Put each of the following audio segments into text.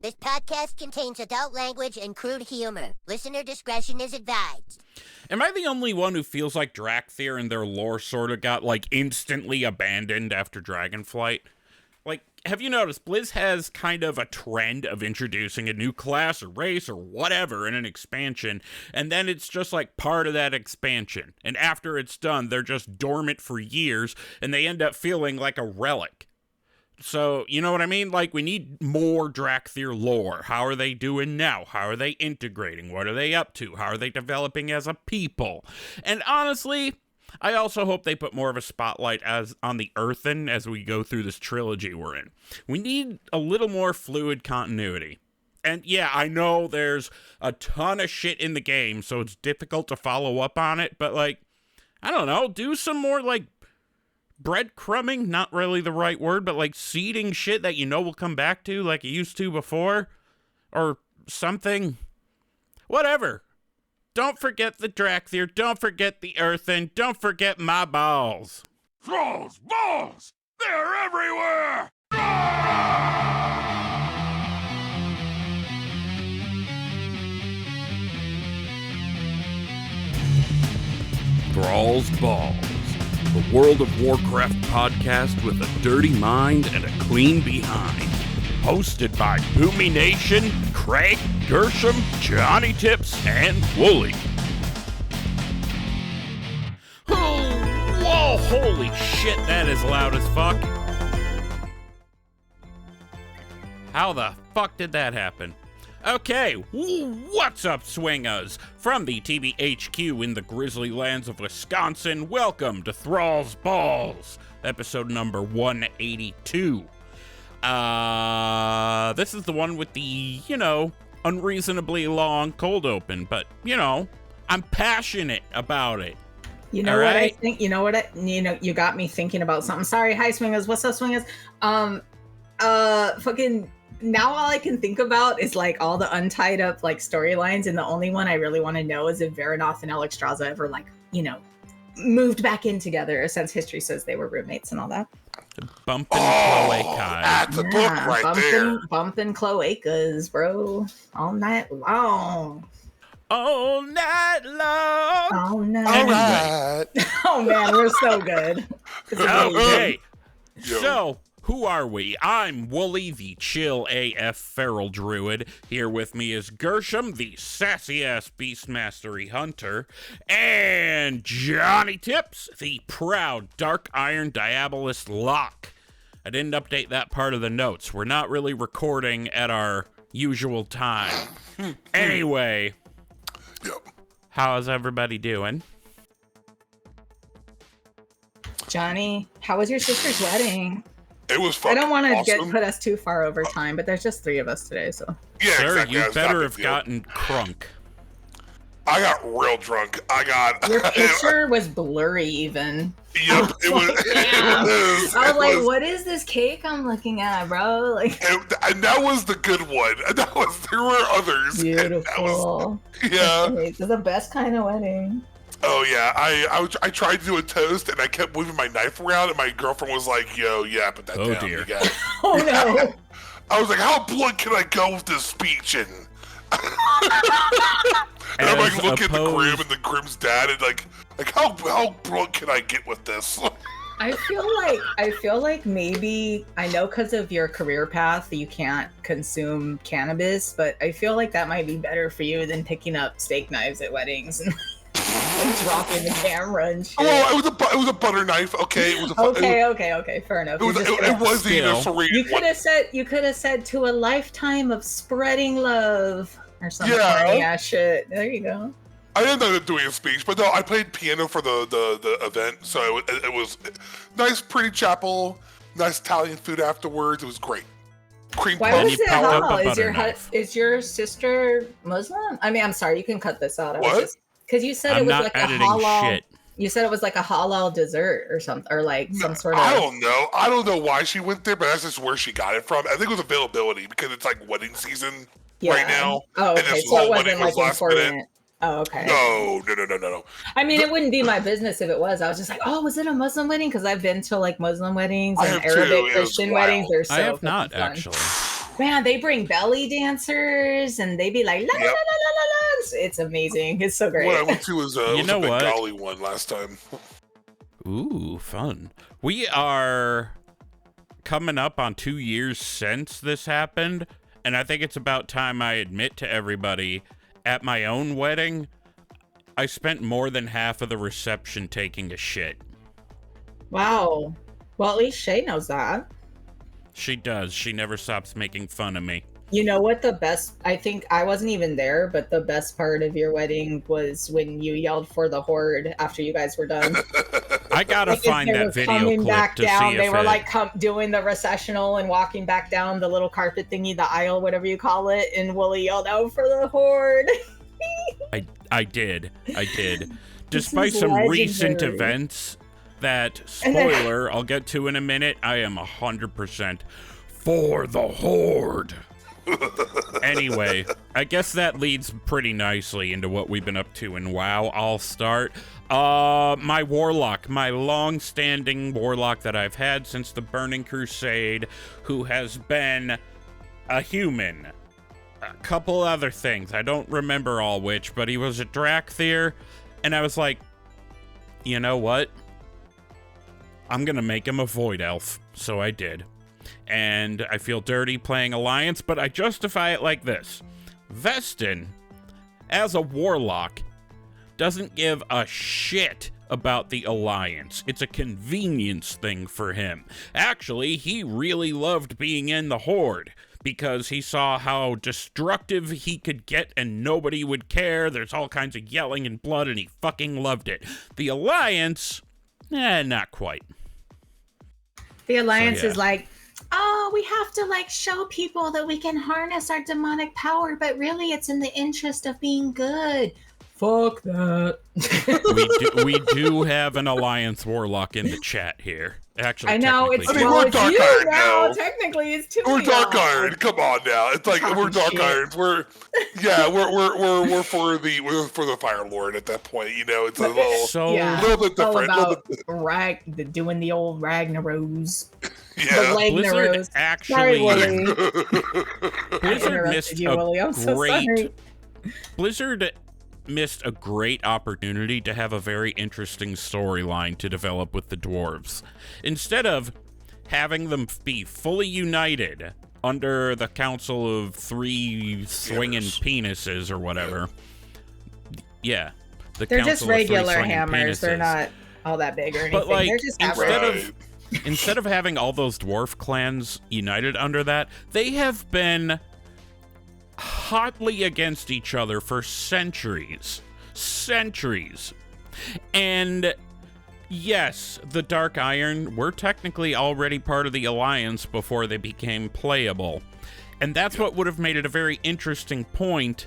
This podcast contains adult language and crude humor. Listener discretion is advised. Am I the only one who feels like Drakthir and their lore sort of got, like, instantly abandoned after Dragonflight? Like, have you noticed Blizz has kind of a trend of introducing a new class or race or whatever in an expansion, and then it's just like part of that expansion. And after it's done, they're just dormant for years, and they end up feeling like a relic. So, you know what I mean? Like, we need more Drakthir lore. How are they doing now? How are they integrating? What are they up to? How are they developing as a people? And honestly, I also hope they put more of a spotlight on the Earthen as we go through this trilogy we're in. We need a little more fluid continuity. And yeah, I know there's a ton of shit in the game, so it's difficult to follow up on it, but like, I don't know, do some more like breadcrumbing, not really the right word, but like seeding shit that you know will come back to like it used to before, or something. Whatever. Don't forget the Drakthir, don't forget the Earthen, don't forget my balls. Thrall's balls! They're everywhere! Thrall's Balls, the World of Warcraft podcast with a dirty mind and a clean behind. Hosted by Boomy Nation, Craig, Gershom, Johnny Tips, and Wooly. Whoa, holy shit, that is loud as fuck. How the fuck did that happen? Okay, what's up, swingaz? From the TBHQ in the grizzly lands of Wisconsin, welcome to Thrall's Balls, episode number 182. This is the one with the, unreasonably long cold open, but, I'm passionate about it. You know what I think? You got me thinking about something. Sorry, hi swingers. What's up, swingers? Fucking now all I can think about is like all the untied up like storylines, and the only one I really want to know is if Veranoth and Alexstrasza ever moved back in together, since history says they were roommates and all that. Bumpin' cloacas. That's a book right there. Bumpin' cloacas, bro. All night long. All night long. All night. All right. Oh man, we're so good. Okay. So, who are we? I'm Wooly, the chill AF feral druid. Here with me is Gershom, the sassy-ass beastmastery hunter. And Johnny Tips, the proud dark iron diabolist lock. I didn't update that part of the notes. We're not really recording at our usual time. Anyway, how's everybody doing? Johnny, how was your sister's wedding? It was fucking I don't want to awesome. put us too far over time, but there's just 3 of us today, so. Yeah, Sir, exactly. you That's better not a have big deal. gotten crunk. I got real drunk. Your picture was blurry even. Yep, it was. I was like, what is this cake I'm looking at, bro? Like, and that was the good one. There were others. beautiful. Yeah. This is the best kind of wedding. Oh yeah, I tried to do a toast and I kept moving my knife around and my girlfriend was like, "Yo, yeah, put that down." Dear. You got it. Oh no. I was like, "How blunt can I go with this speech?" And I'm like looking at the Grim and the Grim's dad and like how blunt can I get with this? I feel like maybe, I know because of your career path you can't consume cannabis, but I feel like that might be better for you than picking up steak knives at weddings and dropping the camera and shit. Oh, it was a butter knife. Okay, it was a okay, fair enough. It was either for you could have said to a lifetime of spreading love or something. Yeah, shit. There you go. I ended up doing a speech, but no, I played piano for the event, so it was nice, pretty chapel, nice Italian food afterwards. It was great. Cream Why puff. was it halal? Is your sister Muslim? I mean, I'm sorry, you can cut this out. What? Because you said I'm it was not like a editing halal. shit. You said it was like a halal dessert or something, or like some sort of. I don't know. I don't know why she went there, but that's just where she got it from. I think it was availability because it's like wedding season right now. Oh, okay. And this So it whole wasn't wedding like was last important. minute. Oh, okay. No. I mean, it wouldn't be my business if it was. I was just like, oh, was it a Muslim wedding? Because I've been to like Muslim weddings I and have too. Arabic It was Christian wild. weddings. They're so I have not, fun. actually. Man, they bring belly dancers and they be like, la la la la la la. It's amazing. It's so great. What I went to was You was know a what? Bengali one last time. Ooh, fun. We are coming up on 2 years since this happened, and I think it's about time I admit to everybody, at my own wedding, I spent more than half of the reception taking a shit. Wow. Well, at least Shay knows that. She does. She never stops making fun of me. You know what the best, I think I wasn't even there, but the best part of your wedding was when you yelled for the horde after you guys were done. I gotta find They that were video coming clip back to down. see They if were it... like doing the recessional and walking back down the little carpet thingy, the aisle, whatever you call it. And Wooly yelled out for the horde. I did. Despite some recent legendary. events that, spoiler, I'll get to in a minute, I am 100% for the horde. Anyway, I guess that leads pretty nicely into what we've been up to in WoW. I'll start. My warlock, my long-standing warlock that I've had since the Burning Crusade, who has been a human. A couple other things. I don't remember all which, but he was a Drakthir, and I was like, you know what? I'm gonna make him a Void Elf. So I did. And I feel dirty playing Alliance, but I justify it like this. Vestin, as a warlock, doesn't give a shit about the Alliance. It's a convenience thing for him. Actually, he really loved being in the Horde, because he saw how destructive he could get and nobody would care. There's all kinds of yelling and blood, and he fucking loved it. The Alliance, not quite. The Alliance So, yeah. is like, oh, we have to like show people that we can harness our demonic power, but really it's in the interest of being good. Fuck that. We do have an Alliance Warlock in the chat here. Actually, I know it's I mean, well, we're it's Dark you Iron now. now. Technically, it's two. We're of Dark y'all. Iron. Come on now. It's like we're Dark Shit. Irons. We're for the Fire Lord at that point. You know, it's a little So, Yeah. little bit It's all different. about doing the old Ragnaros. Yeah. The Blizzard Legnaros. Sorry, actually... Wooly. Blizzard interrupted missed you, Willie. I'm so great... sorry. Blizzard missed a great opportunity to have a very interesting storyline to develop with the dwarves. Instead of having them be fully united under the Council of Three Swinging Penises or whatever. Yeah. The They're Council just of Three regular Swinging hammers. They're Penises. not all that big or anything. But, like, They're just instead average. of- Instead of having all those dwarf clans united under that, they have been hotly against each other for centuries. And yes, the Dark Iron were technically already part of the Alliance before they became playable. And that's what would have made it a very interesting point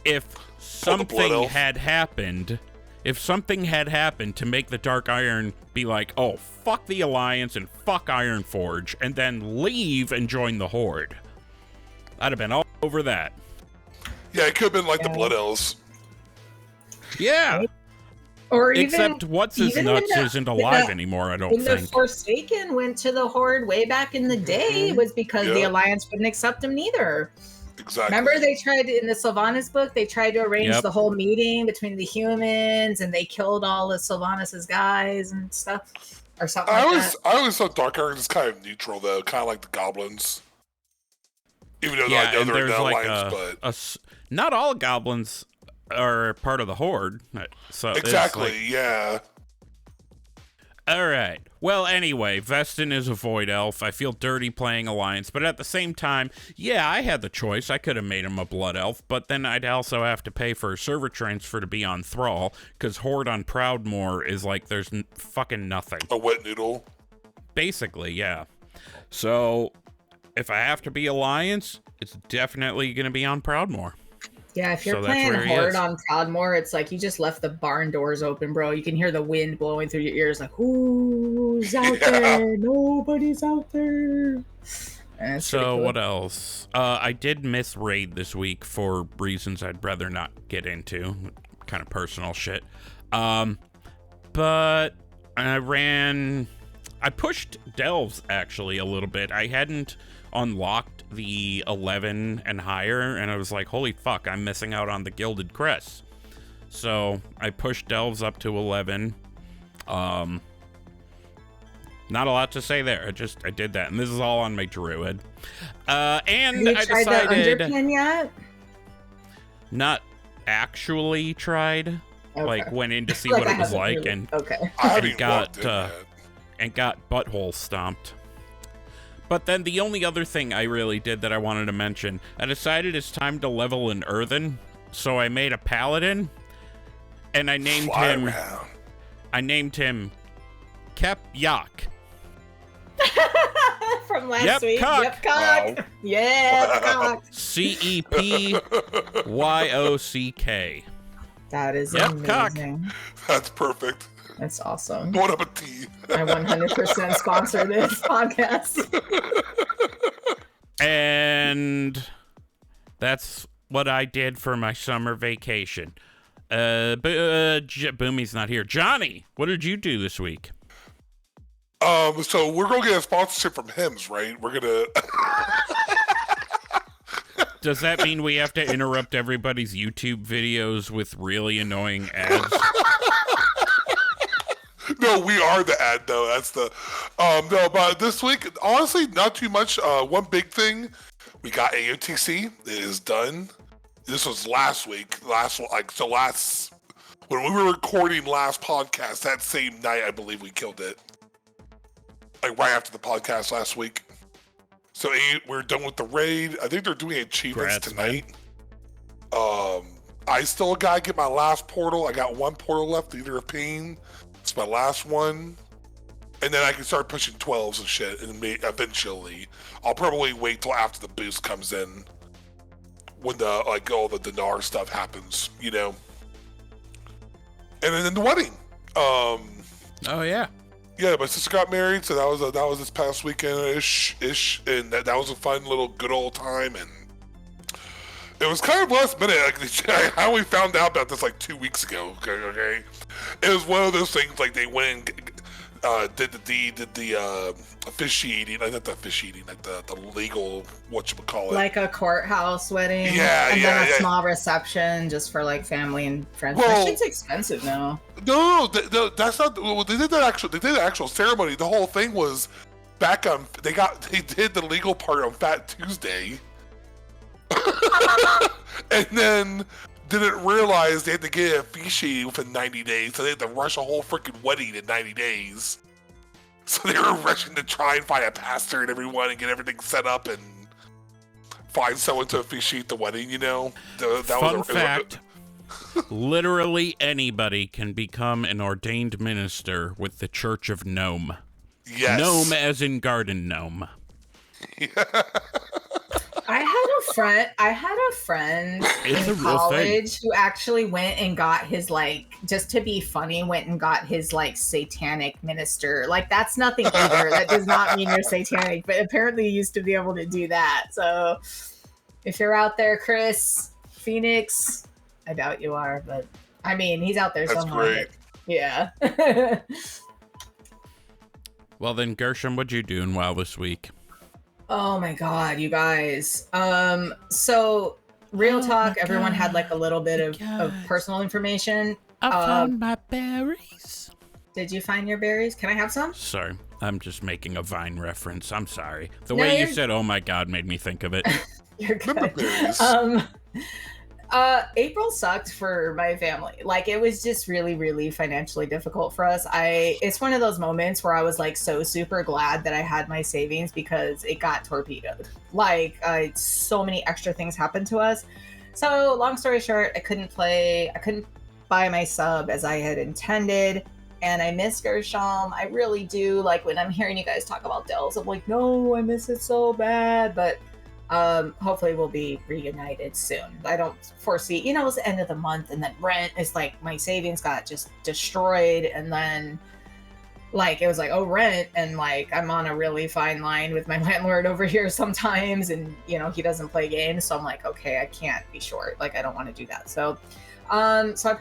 if something had happened. If something had happened to make the Dark Iron be like, oh, fuck the Alliance and fuck Ironforge, and then leave and join the Horde. I'd have been all over that. Yeah, it could have been like the Blood Elves. Yeah. Or Except what's his even nuts when the- isn't alive anymore, I don't when the think. Forsaken went to the Horde way back in the day, it was because the Yeah. Alliance wouldn't accept him neither. Exactly. Remember they tried in the Sylvanas book, they tried to arrange Yep. the whole meeting between the humans and they killed all of Sylvanas' guys and stuff. Or something I like always that. I always thought Dark Iron is kind of neutral though, kind of like the goblins. Even though I know and they're in there's the like Alliance, but not all goblins are part of the Horde. So it's exactly, like- yeah. All right. Well, anyway, Vestin is a Void Elf. I feel dirty playing Alliance, but at the same time, yeah, I had the choice. I could have made him a Blood Elf, but then I'd also have to pay for a server transfer to be on Thrall, because Horde on Proudmoore is like there's fucking nothing. A wet noodle. Basically, yeah. So, if I have to be Alliance, it's definitely going to be on Proudmoore. Yeah, if you're So that's playing where he Horde is. on Proudmoore, it's like you just left the barn doors open, bro. You can hear the wind blowing through your ears, like, who's out there? Nobody's out there. And it's pretty So cool. what else? I did miss raid this week for reasons I'd rather not get into, kind of personal shit. But I pushed Delves actually a little bit. I hadn't unlocked the 11 and higher, and I was like, holy fuck, I'm missing out on the Gilded Crest. So I pushed Delves up to 11. Not a lot to say there. I did that, and this is all on my druid. And Have you I tried decided the underpin yet? not actually tried. Okay. Like went in to see Like, what I it was haven't like, really- and okay. I haven't and got walked in yet. and got butthole stomped. But then the only other thing I really did that I wanted to mention, I decided it's time to level an earthen, so I made a paladin, and I named Fly him. around. I named him Kep-Yak. From last Yep, week. cock. Yep, cock. Wow. Yeah, Wow. cock. Cepyyock. That is Yep, cock. amazing. That's perfect. That's awesome. What up a tea? I 100% sponsor this podcast. And that's what I did for my summer vacation. Boomy's not here. Johnny, what did you do this week? So we're gonna get a sponsorship from Hims, right? We're gonna. Does that mean we have to interrupt everybody's YouTube videos with really annoying ads? No, we are the ad though. That's the. No, but this week, honestly, not too much. One big thing, we got AOTC. It is done. This was last week. When we were recording last podcast, that same night, I believe we killed it. Like right after the podcast last week. So we're done with the raid. I think they're doing achievements tonight. I still gotta get my last portal. I got one portal left, Leader of Pain. It's my last one. And then I can start pushing 12s and shit. And eventually, I'll probably wait till after the boost comes in. When all the dinar stuff happens, you know. And then the wedding. Oh yeah. Yeah, my sister got married, so that was this past weekend ish, and that was a fun little good old time, and it was kind of last minute. Like, I only found out about this like 2 weeks ago. Okay, it was one of those things like they went and did the officiating, not the officiating, like the legal whatchamacallit. Like a courthouse wedding. Yeah, and yeah, then a yeah. small reception just for like family and friends. Well- That shit's expensive now. No, that's not. Well, they did the actual ceremony. The whole thing was back on. They did the legal part on Fat Tuesday, and then didn't realize they had to get it officiated within 90 days. So they had to rush a whole freaking wedding in 90 days. So they were rushing to try and find a pastor and everyone and get everything set up and find someone to officiate the wedding. You know, Fun fact. Literally anybody can become an ordained minister with the Church of Gnome. Yes. Gnome as in garden gnome. I had a friend It's a in real college who actually went and got his, like, just to be funny, went and got his, like, satanic minister. Like, that's nothing either. That does not mean you're satanic, but apparently you used to be able to do that. So if you're out there, Chris, Phoenix, I doubt you are, but I mean, he's out there That's somewhere. great. Yeah. Well then, Gershom, what'd you doing while this week? Oh my god, you guys. So real talk, everyone had like a little bit of personal information. I found my berries. Did you find your berries? Can I have some? Sorry, I'm just making a Vine reference. I'm sorry. The No, way you you're- said, oh my god, made me think of it. You're Remember good. berries. April sucked for my family. Like, it was just really, really financially difficult for us. It's one of those moments where I was like so super glad that I had my savings because it got torpedoed. Like, so many extra things happened to us. So long story short, I couldn't buy my sub as I had intended. And I miss Gershom. I really do. Like, when I'm hearing you guys talk about Delves, I'm like, no, I miss it so bad. But hopefully we'll be reunited soon. I don't foresee, it was the end of the month, and then rent is like, my savings got just destroyed, and then like it was like, oh, rent, and like I'm on a really fine line with my landlord over here sometimes, and he doesn't play games, so I'm like, okay, I can't be short. Like, I don't want to do that. So so I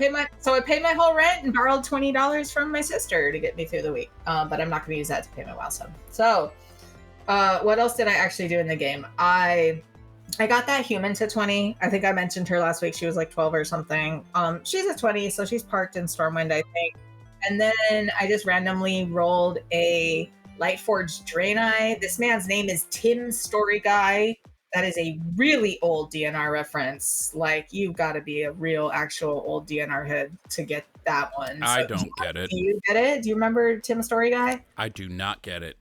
paid my whole rent and borrowed $20 from my sister to get me through the week. But I'm not going to use that to pay my WoW sub. So What else did I actually do in the game? I got that human to 20. I think I mentioned her last week. She was like 12 or something. She's a 20, so she's parked in Stormwind, I think. And then I just randomly rolled a Lightforged Draenei. This man's name is Tim Story Guy. That is a really old DNR reference. Like, you've got to be a real, actual old DNR head to get that one. I don't get it. Do you get it? Do you remember Tim Story Guy? I do not get it.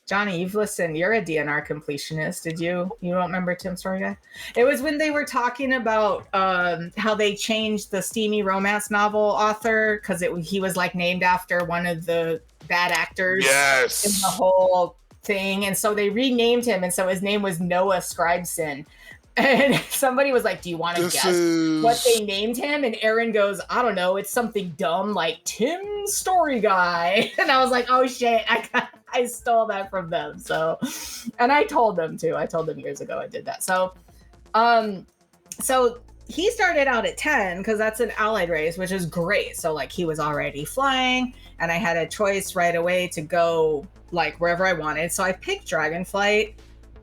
Johnny, you've listened. You're a DNR completionist. Did you? You don't remember Tim Story Guy? It was when they were talking about how they changed the steamy romance novel author because he was like named after one of the bad actors in the whole thing, and so they renamed him, and so his name was Noah Scribeson. And somebody was like, do you want to guess what they named him? And Aaron goes, I don't know. It's something dumb like Tim Story Guy. And I was like, oh shit, I stole that from them. So, and I told them too. I told them years ago I did that. So he started out at 10 because that's an allied race, which is great. So like he was already flying and I had a choice right away to go like wherever I wanted. So I picked Dragonflight.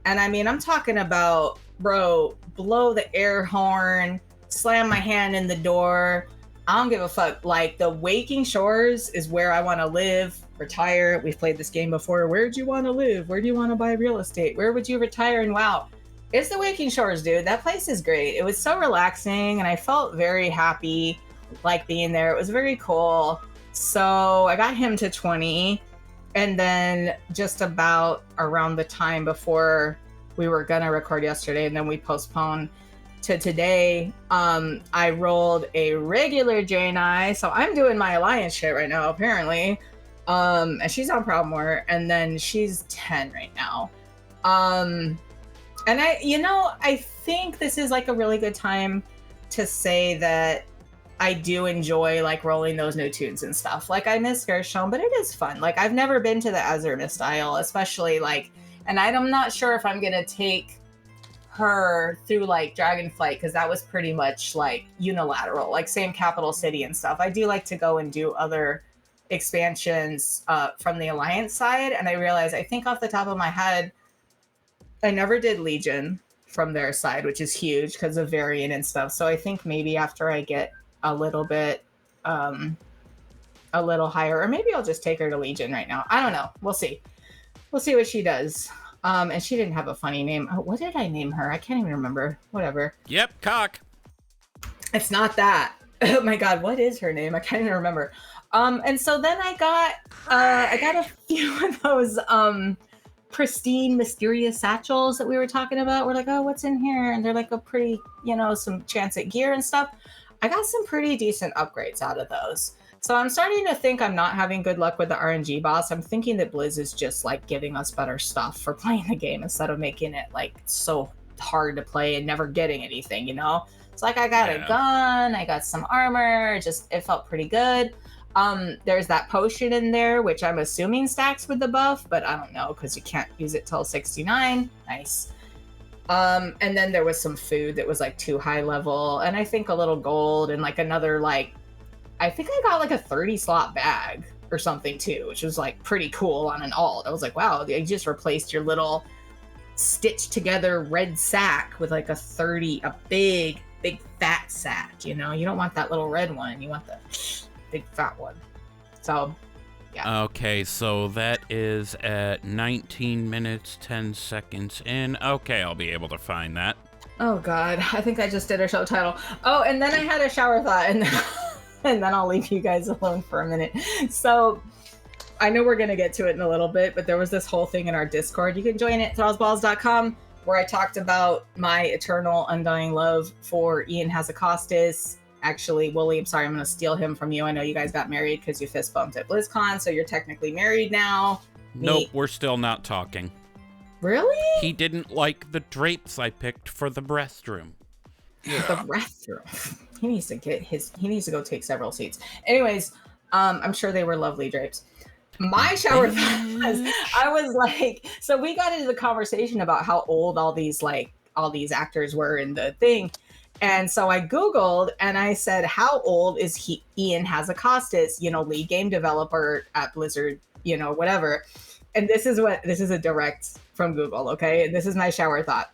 And I mean, I'm talking about, bro, blow the air horn, slam my hand in the door. I don't give a fuck. Like, the Waking Shores is where I want to live, retire. We've played this game before. Where'd you want to live? Where do you want to buy real estate? Where would you retire? And wow, it's the Waking Shores, dude. That place is great. It was so relaxing, and I felt very happy, like, being there. It was very cool. So I got him to 20. And then just about around the time before we were gonna record yesterday and then we postponed to today, I rolled a regular Draenei. So I'm doing my alliance shit right now, apparently. And she's on Proudmoore, and then she's 10 right now. And I think this is like a really good time to say that I do enjoy like rolling those new tunes and stuff. Like, I miss Gershom, but it is fun. Like, I've never been to the Azurna style, especially like, and I'm not sure if I'm gonna take her through like Dragonflight because that was pretty much like unilateral, like same capital city and stuff. I do like to go and do other expansions from the Alliance side, and I realized, I think off the top of my head, I never did Legion from their side, which is huge because of variant and stuff. So I think maybe after I get a little bit a little higher, or maybe I'll just take her to Legion right now. I don't know. We'll see what she does. And she didn't have a funny name. Oh, what did I name her? I can't even remember. Whatever. Yep, cock. It's not that. Oh my god, what is her name? I can't even remember. And so then I got a few of those pristine, mysterious satchels that we were talking about. We're like, oh, what's in here? And they're like a pretty, some chance at gear and stuff. I got some pretty decent upgrades out of those. So I'm starting to think I'm not having good luck with the RNG boss. I'm thinking that Blizz is just like giving us better stuff for playing the game instead of making it like so hard to play and never getting anything, It's like I got a gun, I got some armor, it felt pretty good. There's that potion in there, which I'm assuming stacks with the buff, but I don't know because you can't use it till 69. Nice. And then there was some food that was like too high level, and I think a little gold and like another I think I got like a 30 slot bag or something too, which was like pretty cool on an alt. I was like, wow, they just replaced your little stitched together red sack with like a big fat sack, You don't want that little red one. You want the big fat one. So, yeah. Okay, so that is at 19 minutes, 10 seconds in. Okay, I'll be able to find that. Oh, God. I think I just did a show title. Oh, and then I had a shower thought, and then I'll leave you guys alone for a minute. So, I know we're going to get to it in a little bit, but there was this whole thing in our Discord. You can join it, thrallsballs.com, where I talked about my eternal, undying love for Ian Hazakostas. Actually, Wooly, I'm sorry, I'm going to steal him from you. I know you guys got married because you fist bumped at BlizzCon, so you're technically married now. Nope, we're still not talking. Really? He didn't like the drapes I picked for the restroom. The restroom. He needs to go take several seats. Anyways, I'm sure they were lovely drapes. My shower thought I was like, so we got into the conversation about how old all these actors were in the thing. And so I Googled and I said, how old is Ian Hazakostas, lead game developer at Blizzard, whatever. and this is a direct from Google, okay? And this is my shower thought.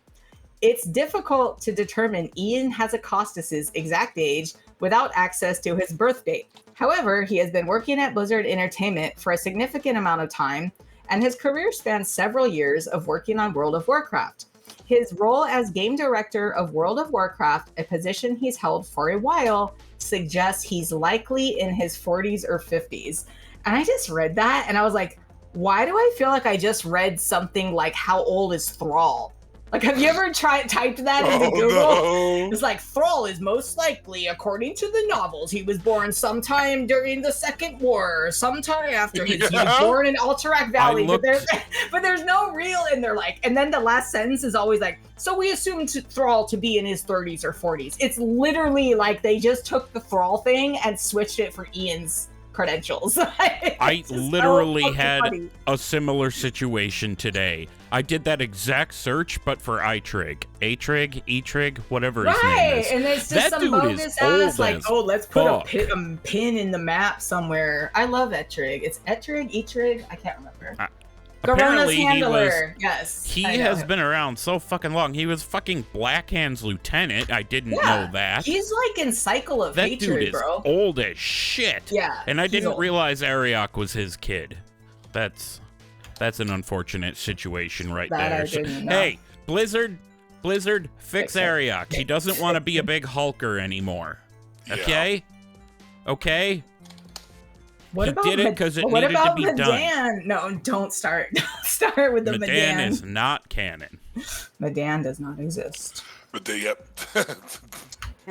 It's difficult to determine Ian Hazzikostas' exact age without access to his birth date. However, he has been working at Blizzard Entertainment for a significant amount of time, and his career spans several years of working on World of Warcraft. His role as game director of World of Warcraft, a position he's held for a while, suggests he's likely in his 40s or 50s. And I just read that, and I was like, why do I feel like I just read something like, how old is Thrall? Like, have you ever typed that into Google? No. It's like, Thrall is most likely, according to the novels, he was born sometime during the Second War, or sometime after he was born in Alterac Valley. But there's no real, and they're like, and then the last sentence is always like, so we assumed Thrall to be in his 30s or 40s. It's literally like they just took the Thrall thing and switched it for Ian's credentials. I literally had a similar situation today. I did that exact search, but for iTrig, Atrig, whatever his name is. And it's just that some dude bogus is old ass, like, oh, let's put a pin in the map somewhere. I love Etrig. It's Etrig, I can't remember. Apparently handler. Yes. He has been around so fucking long. He was fucking Blackhand's lieutenant. I didn't know that. He's like in Cycle of Hatred, dude is bro. old as shit. Yeah. And I didn't realize Ariok was his kid. That's an unfortunate situation right there. Hey, Blizzard, fix Ariok. He doesn't want to be a big hulker anymore. Okay? Okay? What he about did it because it needed to be Medan? done. No, don't start. Start with the Medan. Medan is not canon. Medan does not exist. Yep.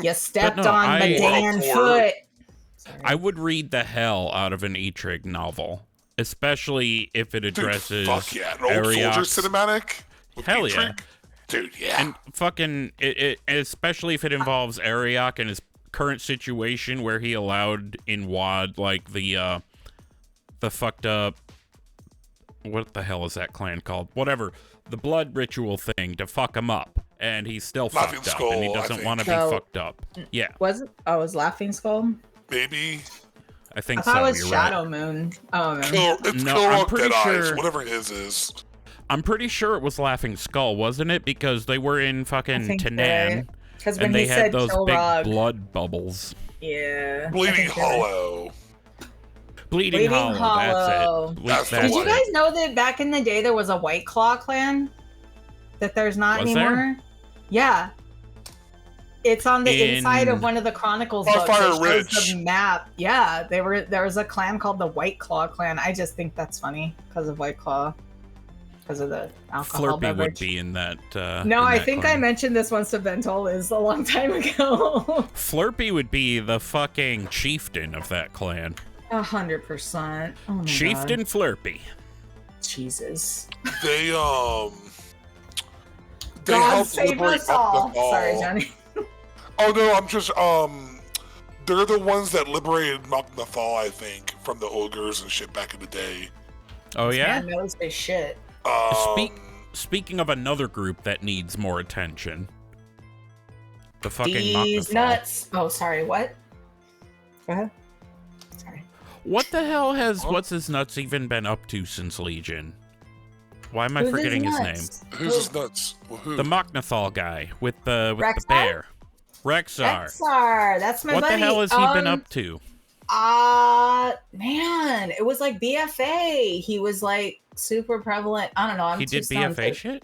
You stepped on Medan foot. Sorry. I would read the hell out of an Etrig novel, especially if it addresses fuck yeah, an old soldier cinematic. Hell Etrig? yeah, dude, yeah. And fucking especially if it involves Ariok and his current situation where he allowed in WoD like the fucked up, what the hell is that clan called? Whatever, the blood ritual thing to fuck him up, and he's still fucked up, and he doesn't want to be fucked up. Yeah. Was it? Oh, it was Laughing Skull? Maybe. I think so. I thought it was you're Shadow right. Moon. Oh, man. I'm pretty sure. Eyes, whatever his is. I'm pretty sure it was Laughing Skull, wasn't it? Because they were in fucking Tanan. And they had those big blood bubbles. Yeah. Bleeding Hollow. Bleeding Hollow. That's it. Did you guys know that back in the day there was a White Claw clan? That there's not anymore? There? Yeah. It's on the inside of one of the Chronicles books. It shows the map. Yeah, there was a clan called the White Claw clan. I just think that's funny because of White Claw. Because of the alcohol Flurpy beverage. would be in that. No, I think I mentioned this once to Ventolis a long time ago. Flurpy would be the fucking chieftain of that clan. 100%. Oh my Chieftain God. Flurpy. Jesus. They God helped save liberate us all. Mok'Nathal. Sorry, Johnny. Oh no, I'm just they're the ones that liberated Mok'Nathal, I think, from the ogres and shit back in the day. Oh yeah. Man knows his shit. Speaking of another group that needs more attention, the fucking These Mok'Nathal. nuts. Oh, sorry. What? Go ahead. Sorry. What the hell has What's His Nuts even been up to since Legion? Why am I forgetting his name? Who's his nuts? Who? The Mok'Nathal guy with the bear. Rexxar. That's my buddy. What the hell has he been up to? Man, it was like BFA. He was like super prevalent. I don't know. He did BFA shit?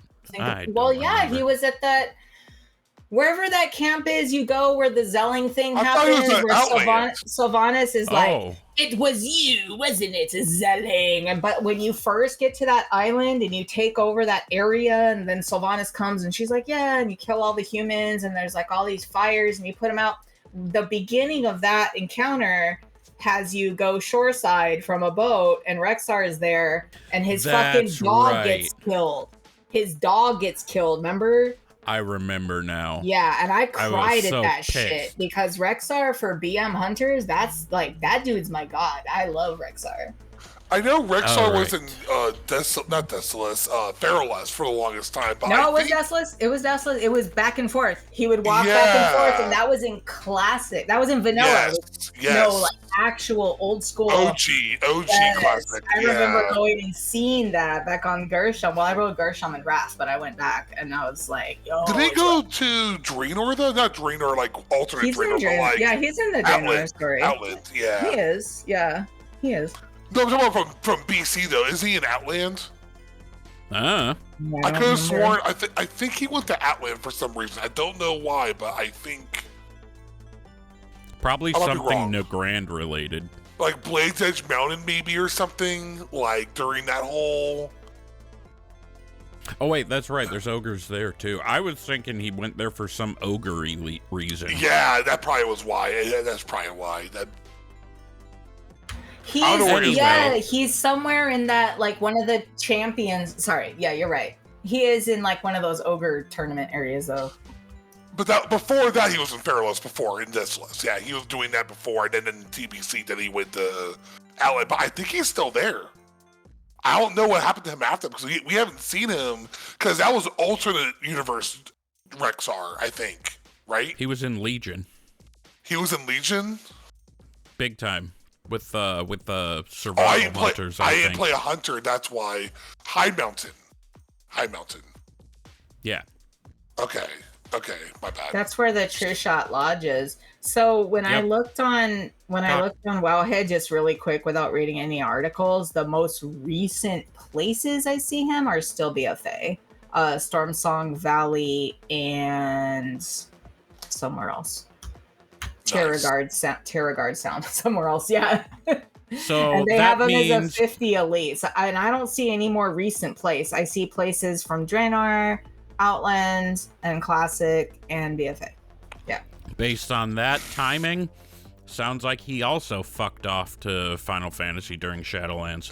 Well, yeah, he was at that wherever that camp is. You go where the Zelling thing happens. Where Sylvanas is like, it was you, wasn't it, Zelling? And but when you first get to that island and you take over that area, and then Sylvanas comes and she's like, yeah, and you kill all the humans, and there's like all these fires, and you put them out. The beginning of that encounter has you go shoreside from a boat, and Rexxar is there, and his fucking dog gets killed. His dog gets killed, remember? I remember now. Yeah, and I cried at that shit because Rexxar for BM Hunters, that's like, that dude's my god. I love Rexxar. I know Rexar All was right. in Theraless for the longest time. But No, I it was think, Deathless. It was Deathless. It was back and forth. He would walk back and forth, and that was in classic. That was in vanilla. Yes. No, like actual old school. OG Yes. classic. I remember going and seeing that back on Gershom. Well, I wrote Gershom and Wrath, but I went back and I was like, yo. Did he go to Draenor though? Not Draenor, like alternate He's Draenor, in but Draenor. like Yeah, he's in the Draenor Outland. story. Outland, yeah. He is. Yeah, he is. No, I'm talking about from BC though. Is he in Outland? Uh, I could have sworn. I think he went to Outland for some reason. I don't know why, but I think probably I might be something wrong. Nagrand related. like Blades Edge Mountain maybe or something like during that whole. Oh wait, that's right. There's ogres there too. I was thinking he went there for some ogre reason. Yeah, that probably was why. Yeah, that's probably why. That He's I don't know where he's at. he's somewhere in that like one of the champions. Sorry, yeah, you're right. He is in like one of those ogre tournament areas though. But that before that he was in Fairless before in Deathless. Yeah, he was doing that before, and then in TBC then he went to Outlet. But I think he's still there. I don't know what happened to him after because we haven't seen him because that was alternate universe Rexar, I think, right? He was in Legion, He was in Legion. big time, with the Oh, survival hunters. I didn't think. play a hunter. That's why High Mountain. Yeah. Okay, my bad. That's where the True Shot Lodge is. So when I Yep. looked on Wowhead just really quick without reading any articles, the most recent places I see him are still BFA, Storm Song Valley, and somewhere else. Terror Guard Sound somewhere else. Yeah. So And they that have him as a means 50 elite. So, and I don't see any more recent place. I see places from Draenor, Outland, and Classic, and BFA. based on that timing, sounds like he also fucked off to Final Fantasy during Shadowlands.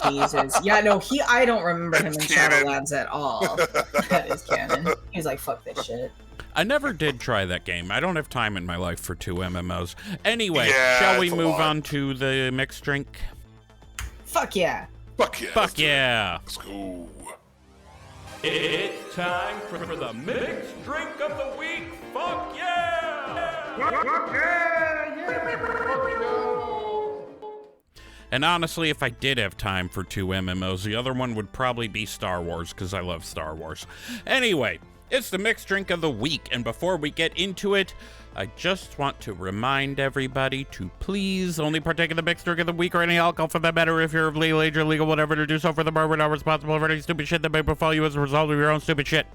Jesus. Yeah, no, I don't remember him in That's canon. Shadowlands at all. That is canon. He was like, fuck this shit. I never did try that game. I don't have time in my life for 2 MMOs. Anyway, Yeah, shall we it's a move lot. on to the mixed drink? Fuck yeah. Fuck yeah. Fuck let's do it. yeah. Let's go. It's time for the mixed drink of the week. Fuck yeah! And honestly, if I did have time for 2 MMOs, the other one would probably be Star Wars, because I love Star Wars. Anyway, it's the mixed drink of the week, and before we get into it, I just want to remind everybody to please only partake of the mixed drink of the week or any alcohol for that matter if you're of legal age or legal whatever to do so for the bar. We're not responsible for any stupid shit that may befall you as a result of your own stupid shit.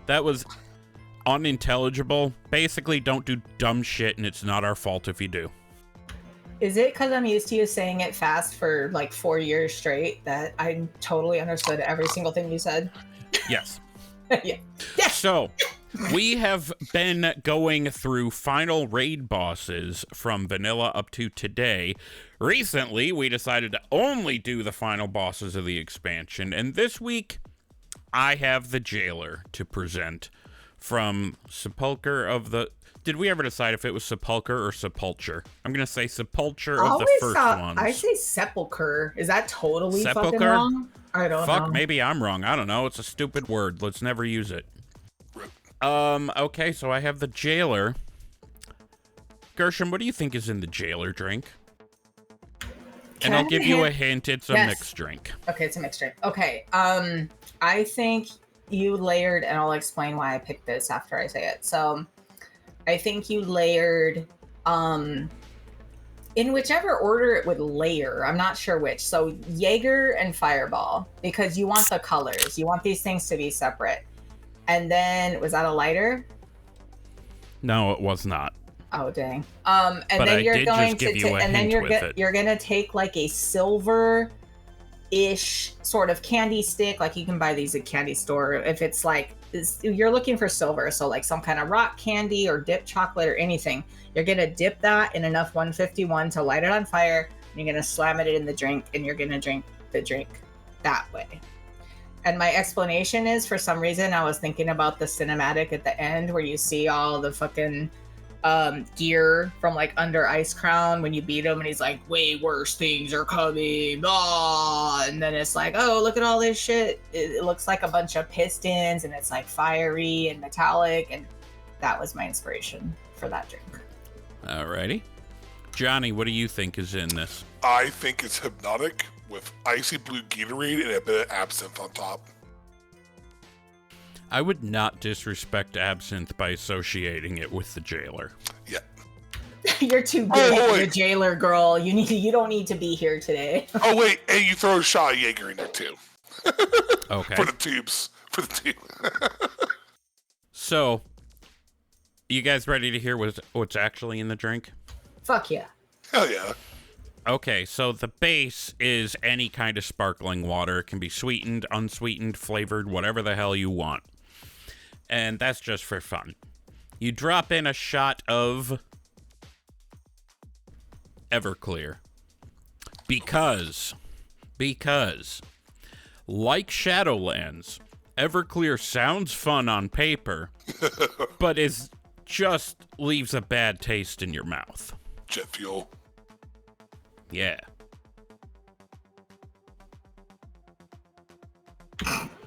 That was unintelligible. Basically, don't do dumb shit, and it's not our fault if you do. Is it because I'm used to you saying it fast for like 4 years straight that I totally understood every single thing you said? Yes. Yeah. So, we have been going through final raid bosses from vanilla up to today. Recently, we decided to only do the final bosses of the expansion, and this week, I have the Jailer to present from Sepulcher of the... Did we ever decide if it was Sepulcher or Sepulcher? I'm going to say Sepulcher of the first ones. I say Sepulcher. Is that totally fucking Sepulcher? wrong? I don't know. Fuck, maybe I'm wrong. I don't know. It's a stupid word. Let's never use it. Okay, so I have the Jailer. Gershom, what do you think is in the Jailer drink? And I'll give you a hint. It's a mixed drink. Okay, it's a mixed drink. Okay, I think you layered, and I'll explain why I picked this after I say it. So, I think you layered, in whichever order it would layer. I'm not sure which. So, Jaeger and Fireball, because you want the colors. You want these things to be separate. And then, was that a lighter? No, it was not. Oh dang. And But then I you're did going just give to you a and then hint you're with it. you're gonna take like a silver-ish sort of candy stick. Like you can buy these at candy store. If it's like you're looking for silver, so like some kind of rock candy or dip chocolate or anything, you're gonna dip that in enough 151 to light it on fire. And you're gonna slam it in the drink, and you're gonna drink the drink that way. And my explanation is, for some reason, I was thinking about the cinematic at the end where you see all the fucking gear from like under Ice Crown when you beat him, and he's like, way worse things are coming, blah. And then it's like, oh, look at all this shit. It looks like a bunch of pistons, and it's like fiery and metallic, and that was my inspiration for that drink. Alrighty. Johnny, what do you think is in this? I think it's Hypnotic with icy blue Gatorade and a bit of absinthe on top. I would not disrespect absinthe by associating it with the jailer. Yeah. You're too good for the jailer, girl. You don't need to be here today. Oh wait, and you throw a shot of Jaeger in there too. Okay. For the tubes. So, you guys ready to hear what's actually in the drink? Fuck yeah. Hell yeah. Okay, so the base is any kind of sparkling water. It can be sweetened, unsweetened, flavored, whatever the hell you want. And that's just for fun. You drop in a shot of Everclear. Because, like Shadowlands, Everclear sounds fun on paper, but is just leaves a bad taste in your mouth. Jet fuel. Yeah.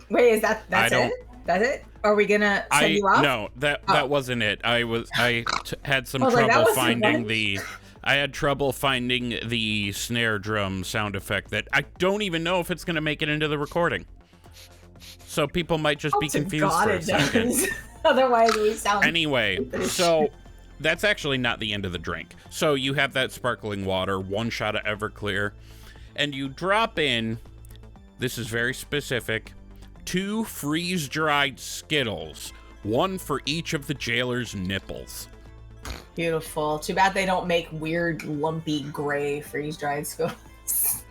Wait, is that's it? That's it? Are we gonna send you off? No, that wasn't it. I had some I was like, that trouble wasn't finding right. I had trouble finding the snare drum sound effect that I don't even know if it's gonna make it into the recording. So people might just be To confused God for a it second. does. Otherwise, we sound. Anyway, so that's actually not the end of the drink. So you have that sparkling water, one shot of Everclear, and you drop in, this is very specific, 2 freeze-dried Skittles, one for each of the jailer's nipples. Beautiful. Too bad they don't make weird, lumpy, gray freeze-dried Skittles.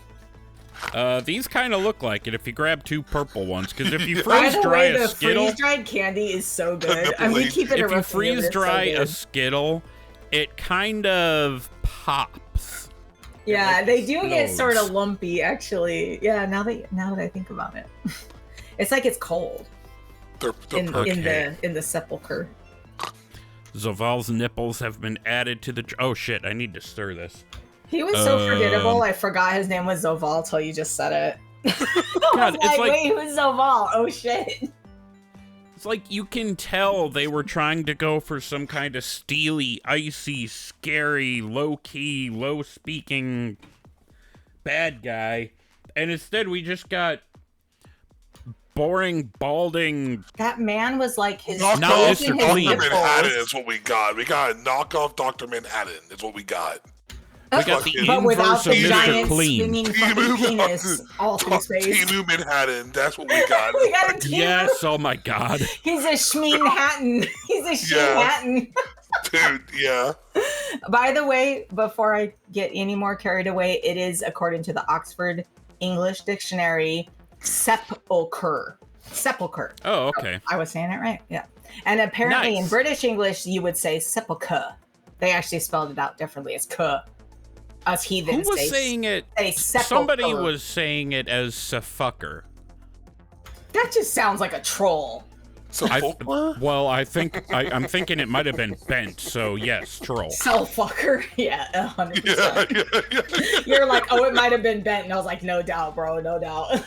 These kind of look like it if you grab 2 purple ones, because if you By the freeze-dry way, a the Skittle... freeze-dried candy is so good. I'm gonna keep it If you freeze-dry a good. Skittle, it kind of pops. Yeah, It they do get explodes. sort of lumpy, actually. Yeah, now that I think about it, it's like it's cold They're in Okay. the sepulcher. Zoval's nipples have been added to the... Oh shit, I need to stir this. He was so forgettable. I forgot his name was Zoval till you just said it. I God, was it's like- wait, who's Zoval? Oh shit. It's like you can tell they were trying to go for some kind of steely, icy, scary, low-key, low-speaking bad guy, and instead we just got boring, balding... That man was like his Knock No, off it's face and Dr. Dr. his Clean. Manhattan nipples. is what we got. We got a knockoff Dr. Manhattan is what we got. We got the But without inverse of the Mr. giant Clean. swinging fucking penis all through space. Timu Manhattan, that's what we got. We got a Timu. Yes, oh my god. He's a Schmeenhattan. He's a Yeah. Schmeenhattan. Dude, yeah. By the way, before I get any more carried away, it is, according to the Oxford English Dictionary, sepulcher. Sepulcher. Oh, okay. I was saying it right. Yeah. And apparently in Nice. British English, you would say sepulcher. They actually spelled it out differently. It's "k." Us Who heathens was saying it? say sepulcher. Somebody was saying it as Sepulcher. That just sounds like a troll. So folklore? Well, I'm thinking it might have been bent, so yes, troll. Self-fucker. Yeah, 100%. Yeah. You're like, oh, it might have been bent. And I was like, no doubt, bro. No doubt.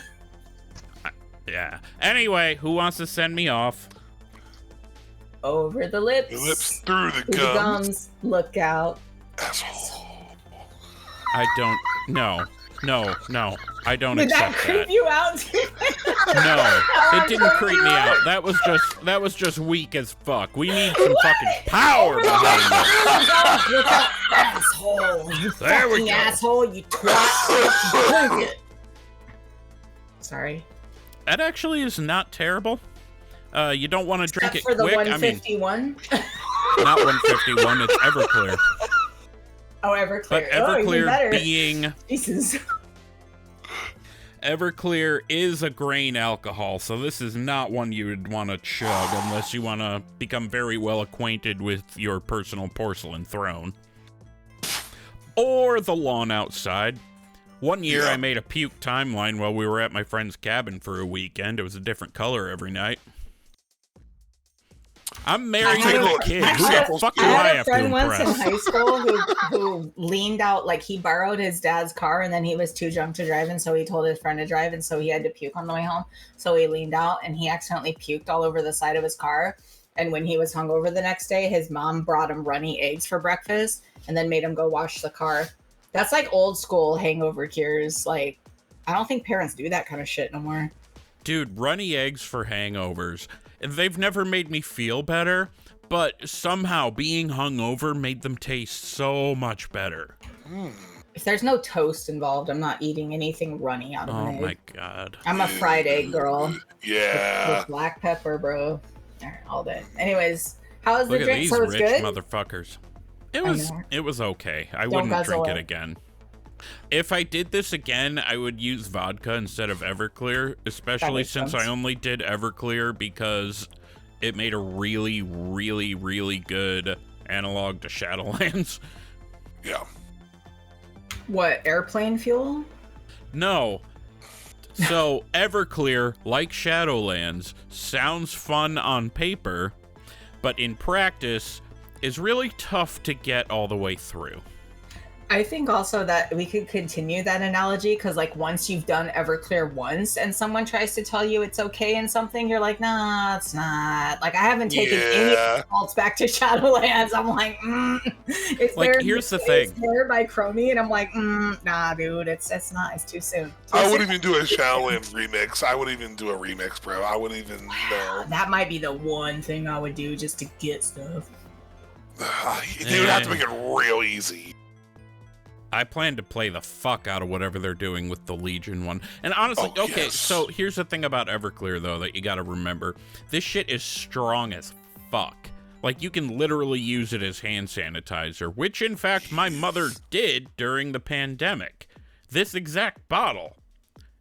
Yeah. Anyway, who wants to send me off? Over the lips. The lips through the Through the gums. gums. Look out. Asshole. I don't. No. I don't Did that accept creep that. you out? No, it didn't creep me out. That was just weak as fuck. We need some fucking power behind this. Look out, asshole. You There we fucking go. asshole. You twat. Drink it. Sorry. That actually is not terrible. You don't want to drink Except it for the quick. 151. Not 151. It's Everclear. Oh, Everclear. But Oh, even Everclear better. being Jesus. Everclear is a grain alcohol, so this is not one you would want to chug unless you want to become very well acquainted with your personal porcelain throne. Or the lawn outside. One year I made a puke timeline while we were at my friend's cabin for a weekend. It was a different color every night. I'm married I to had a kid. I Who had the fuck do I I had a have to friend once in impress? high school who leaned out, like he borrowed his dad's car and then he was too drunk to drive, and so he told his friend to drive, and so he had to puke on the way home. So he leaned out and he accidentally puked all over the side of his car. And when he was hungover the next day, his mom brought him runny eggs for breakfast and then made him go wash the car. That's like old school hangover cures. Like, I don't think parents do that kind of shit no more. Dude, runny eggs for hangovers. They've never made me feel better, but somehow being hungover made them taste so much better. If there's no toast involved, I'm not eating anything runny out of Oh an egg. my god. I'm a fried egg girl. Yeah. With black pepper, bro. All day. Anyways, how was the Look at drink? these So it's rich good? motherfuckers. It know. was okay. I Don't wouldn't guzzle drink it it. again. If I did this again, I would use vodka instead of Everclear, especially makes since sense. I only did Everclear because it made a really, really, really good analog to Shadowlands. Yeah. What, airplane fuel? No. So, Everclear, like Shadowlands, sounds fun on paper, but in practice is really tough to get all the way through. I think also that we could continue that analogy because, like, once you've done Everclear once and someone tries to tell you it's okay in something, you're like, nah, it's not. Like, I haven't taken any faults back to Shadowlands. I'm like, it's Like, there. here's the It's thing. there by Chromie, and I'm like, nah, dude, it's not. It's too soon. I wouldn't even do a Shadowlands remix. I wouldn't even do a remix, bro. I wouldn't even know. That might be the one thing I would do just to get stuff. They would have to make it real easy. I plan to play the fuck out of whatever they're doing with the Legion one. And honestly, okay, yes. so here's the thing about Everclear, though, that you gotta remember. This shit is strong as fuck. Like, you can literally use it as hand sanitizer, which, in fact, my mother did during the pandemic. This exact bottle.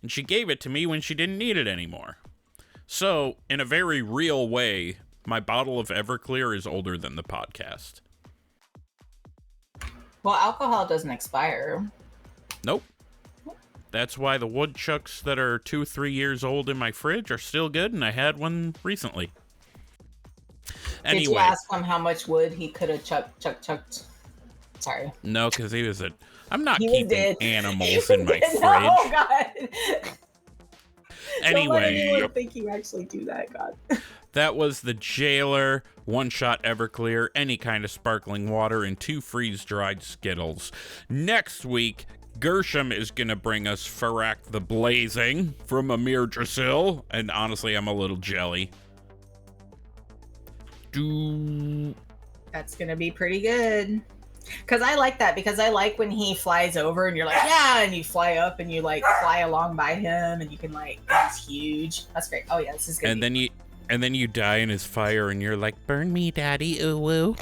And she gave it to me when she didn't need it anymore. So, in a very real way, my bottle of Everclear is older than the podcast. Well, alcohol doesn't expire. Nope. That's why the woodchucks that are 2-3 years old in my fridge are still good, and I had one recently. Anyway. Did you ask him how much wood he could have chucked? Sorry. No, because he was I'm not He was keeping dead. animals in my fridge. Oh, God. Don't let Anyway, anyone think you actually do that, God. that was the Jailer, one-shot Everclear, any kind of sparkling water, and 2 freeze-dried Skittles. Next week, Gershom is going to bring us Fyrakk the Blazing from Amirdrassil, and honestly, I'm a little jelly. That's going to be pretty good. Because I like that, because I like when he flies over and you're like, yeah, and you fly up and you like fly along by him and you can like, he's huge. That's great. Oh yeah, this is good. And then you die in his fire and you're like, burn me, daddy, ooh woo.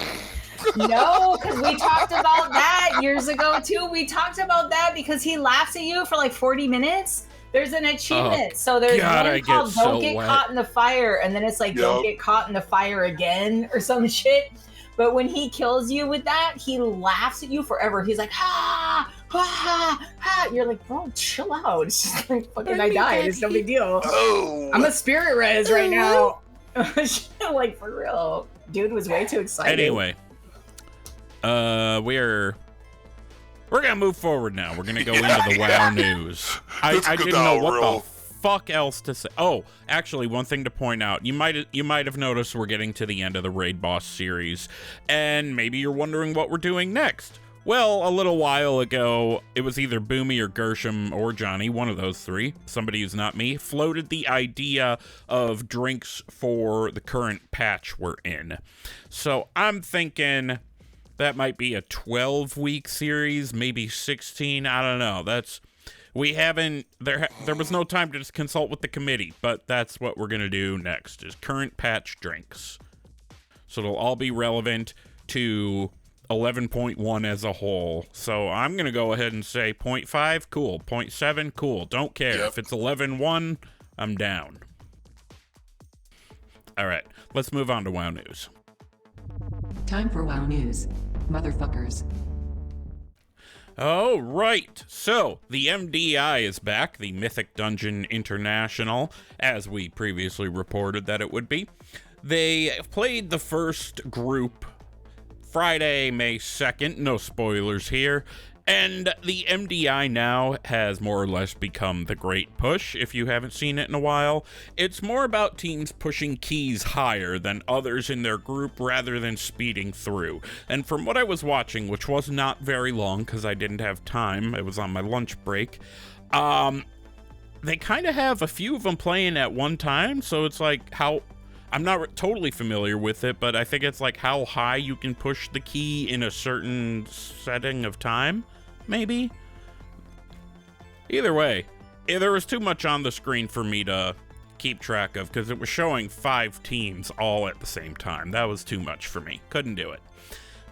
No, because we talked about that years ago too. We talked about that because he laughs at you for like 40 minutes. There's an achievement. So there's God, I one get called so Don't Get wet. Caught in the Fire, and then it's like Don't Get Caught in the Fire Again or some shit. But when he kills you with that, he laughs at you forever. He's like, ha, ha, ha. You're like, bro, chill out. It's just like, fucking, I died. It's no big deal. Oh. I'm a spirit res right now. Like, for real. Dude was way too excited. Anyway, we're gonna move forward now. We're gonna go into the WoW news. I didn't know what the fuck else to say. Oh, actually, one thing to point out. You might have noticed we're getting to the end of the Raid Boss series, and maybe you're wondering what we're doing next. Well, a little while ago, it was either Boomy or Gershom or Johnny, one of those three, somebody who's not me, floated the idea of drinks for the current patch we're in. So I'm thinking that might be a 12-week series, maybe 16, I don't know. There was no time to just consult with the committee, but that's what we're going to do next, is current patch drinks. So it'll all be relevant to 11.1 as a whole. So I'm going to go ahead and say 0.5, cool. 0.7, cool. Don't care. Yep. If it's 11.1, I'm down. All right, let's move on to WoW News. Time for WoW News, motherfuckers. Oh, right. So, the MDI is back, the Mythic Dungeon International, as we previously reported that it would be. They played the first group Friday, May 2nd. No spoilers here. And the MDI now has more or less become the Great Push, if you haven't seen it in a while. It's more about teams pushing keys higher than others in their group rather than speeding through. And from what I was watching, which was not very long because I didn't have time, it was on my lunch break, they kind of have a few of them playing at one time, so it's like how... I'm not totally familiar with it, but I think it's like how high you can push the key in a certain setting of time, maybe? Either way, there was too much on the screen for me to keep track of because it was showing 5 teams all at the same time. That was too much for me. Couldn't do it.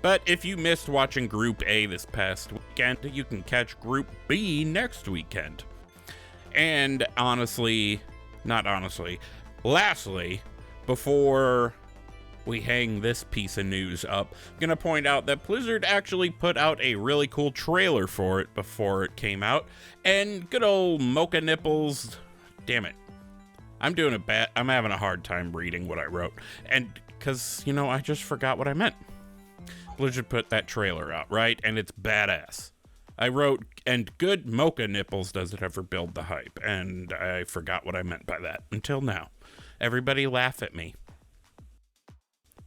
But if you missed watching Group A this past weekend, you can catch Group B next weekend. And lastly, before we hang this piece of news up, I'm gonna point out that Blizzard actually put out a really cool trailer for it before it came out, and good old Mocha Nipples, damn it, I'm having a hard time reading what I wrote, and because, I just forgot what I meant. Blizzard put that trailer out, right, and it's badass. I wrote, and good Mocha Nipples does it ever build the hype, and I forgot what I meant by that, until now. Everybody laugh at me.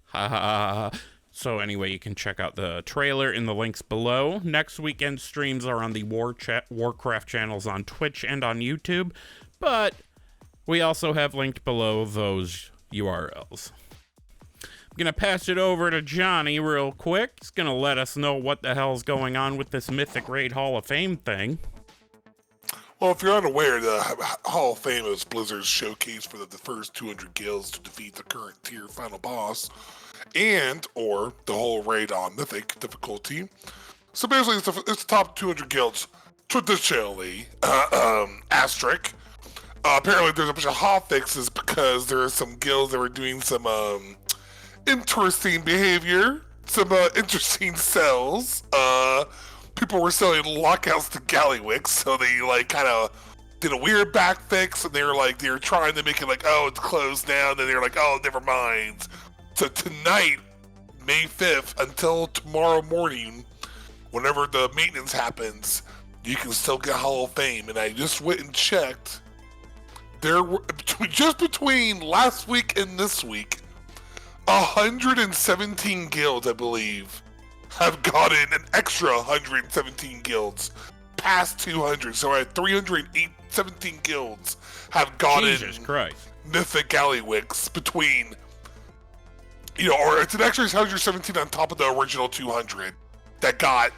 Ha ha ha. So anyway, you can check out the trailer in the links below. Next weekend's streams are on the Warcraft channels on Twitch and on YouTube, but we also have linked below those URLs. I'm going to pass it over to Johnny real quick. He's going to let us know what the hell's going on with this Mythic Raid Hall of Fame thing. Well, if you're unaware, the Hall of Fame is Blizzard's showcase for the first 200 guilds to defeat the current tier final boss, or the whole raid on Mythic difficulty. So basically, it's the top 200 guilds traditionally. Asterisk. Apparently, there's a bunch of hot fixes because there are some guilds that were doing some interesting behavior, some interesting sells. People were selling lockouts to Gallywix, so they kind of did a weird back fix, and they were trying to make it oh, it's closed now, and then they're oh, never mind. So tonight, May 5th, until tomorrow morning, whenever the maintenance happens, you can still get Hall of Fame. And I just went and checked. There were, just between last week and this week, 117 guilds, I believe, have gotten an extra 117 guilds past 200. So at 317 guilds have gotten Jesus Christ. Mythic Gallywix between, or it's an extra 117 on top of the original 200 that got,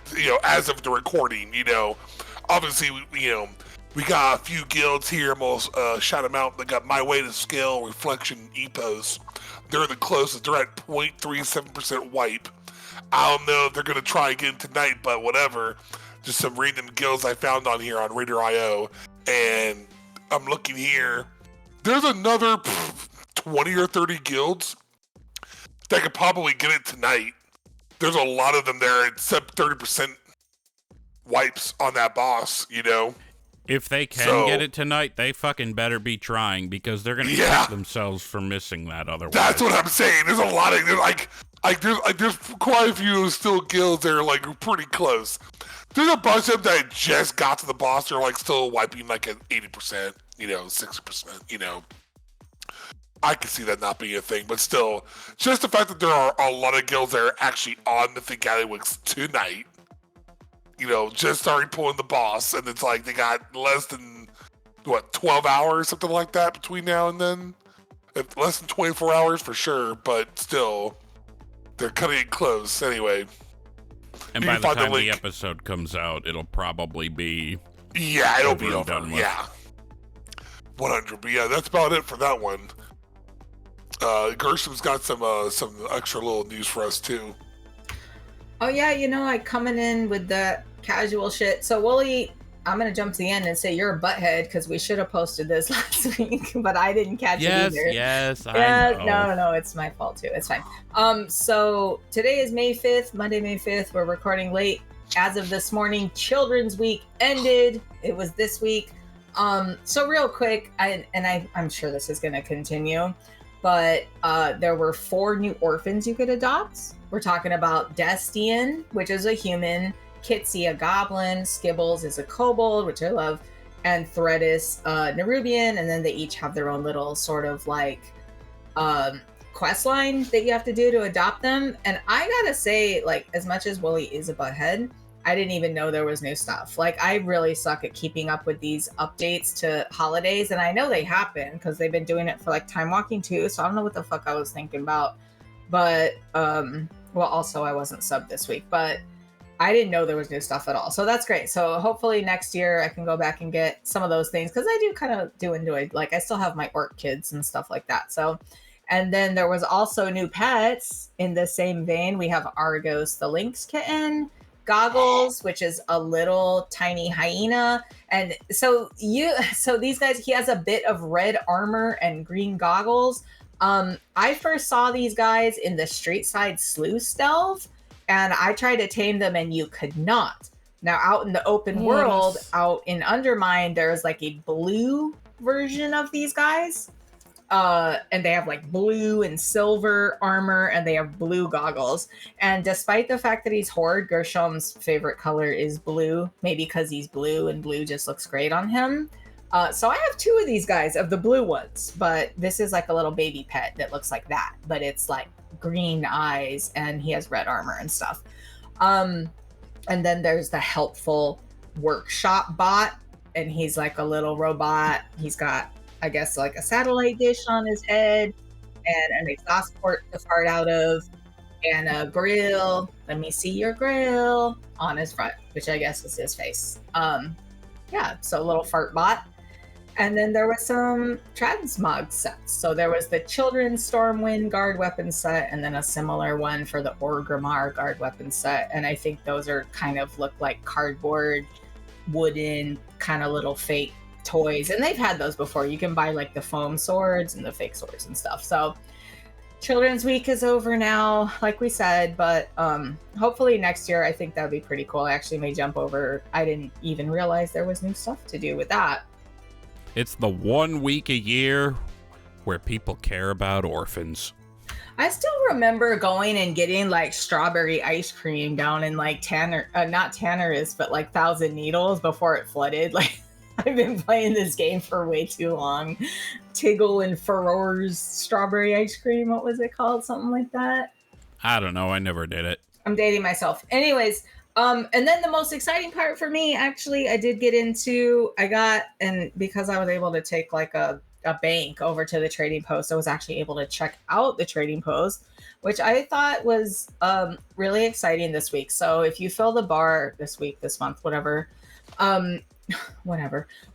as of the recording, obviously, we got a few guilds here. I'm gonna shout them out. They got My Way to Scale, Reflection, Epos. They're the closest. They're at 0.37% wipe. I don't know if they're going to try again tonight, but whatever. Just some random guilds I found on here on Raider.io. And I'm looking here. There's another 20 or 30 guilds that could probably get it tonight. There's a lot of them there. It's 30% wipes on that boss, If they can get it tonight, they fucking better be trying, because they're going to kick themselves for missing that otherwise. That's what I'm saying. There's a lot of, there's quite a few still guilds that are pretty close. There's a bunch of them that just got to the boss. They're still wiping at 80%, 60%, I can see that not being a thing, but still, just the fact that there are a lot of guilds that are actually on Mythic Gallywix tonight, just started pulling the boss, and it's they got less than 12 hours, something like that, between now and then. Less than 24 hours for sure, but still, they're cutting it close anyway. And by the time the episode comes out, it'll probably be it'll be over. 100. But yeah, that's about it for that one. Gershom's got some extra little news for us too. Oh yeah, coming in with the casual shit. So Wooly, I'm gonna jump to the end and say you're a butthead because we should have posted this last week, but I didn't catch it either. Yes, I know. No, it's my fault too. It's fine. So today is May 5th, Monday, May 5th. We're recording late. As of this morning, Children's Week ended. It was this week. So real quick, I'm sure this is gonna continue. but there were 4 new orphans you could adopt. We're talking about Destian, which is a human, Kitsy, a goblin, Skibbles is a kobold, which I love, and Threadis, Nerubian, and then they each have their own little sort of like quest line that you have to do to adopt them. And I gotta say, like, as much as Willie is a butthead, I didn't even know there was new stuff. Like, I really suck at keeping up with these updates to holidays, and I know they happen because they've been doing it for like time walking too, so I don't know what the fuck I was thinking about. But well, also I wasn't subbed this week, but I didn't know there was new stuff at all, so that's great. So hopefully next year I can go back and get some of those things, because I do kind of enjoy, like, I still have my orc kids and stuff like that. So, and then there was also new pets in the same vein. We have Argos the lynx kitten, Goggles, which is a little tiny hyena. And so these guys, he has a bit of red armor and green goggles. I first saw these guys in the Street Side Sluice Delve, and I tried to tame them and you could not. Now out in the open world, out in Undermine, there's like a blue version of these guys. And they have like blue and silver armor, and they have blue goggles. And despite the fact that he's Horde, Gershom's favorite color is blue, maybe because he's blue and blue just looks great on him. So I have 2 of these guys, of the blue ones, but this is like a little baby pet that looks like that, but it's like green eyes and he has red armor and stuff. And then there's the helpful workshop bot, and he's like a little robot. He's got, I guess, like a satellite dish on his head and an exhaust port to fart out of and a grill. Let me see your grill on his front, which I guess is his face. Yeah, so a little fart bot. And then there was some transmog sets. So there was the Children's Stormwind guard weapon set, and then a similar one for the Orgrimmar guard weapon set. And I think those are kind of look like cardboard, wooden, kind of little fake toys. And they've had those before. You can buy like the foam swords and the fake swords and stuff. So Children's Week is over now, like we said, but hopefully next year, I think that would be pretty cool. I actually may jump over. I didn't even realize there was new stuff to do with that. It's the 1 week a year where people care about orphans. I still remember going and getting like strawberry ice cream down in like not Tanner's, but like Thousand Needles before it flooded. Like, I've been playing this game for way too long. Tiggle and Furor's strawberry ice cream. What was it called? Something like that. I don't know. I never did it. I'm dating myself. Anyways, and then the most exciting part for me, actually, I did get into, and because I was able to take like a bank over to the trading post, I was actually able to check out the trading post, which I thought was really exciting this week. So if you fill the bar this week, this month, whatever,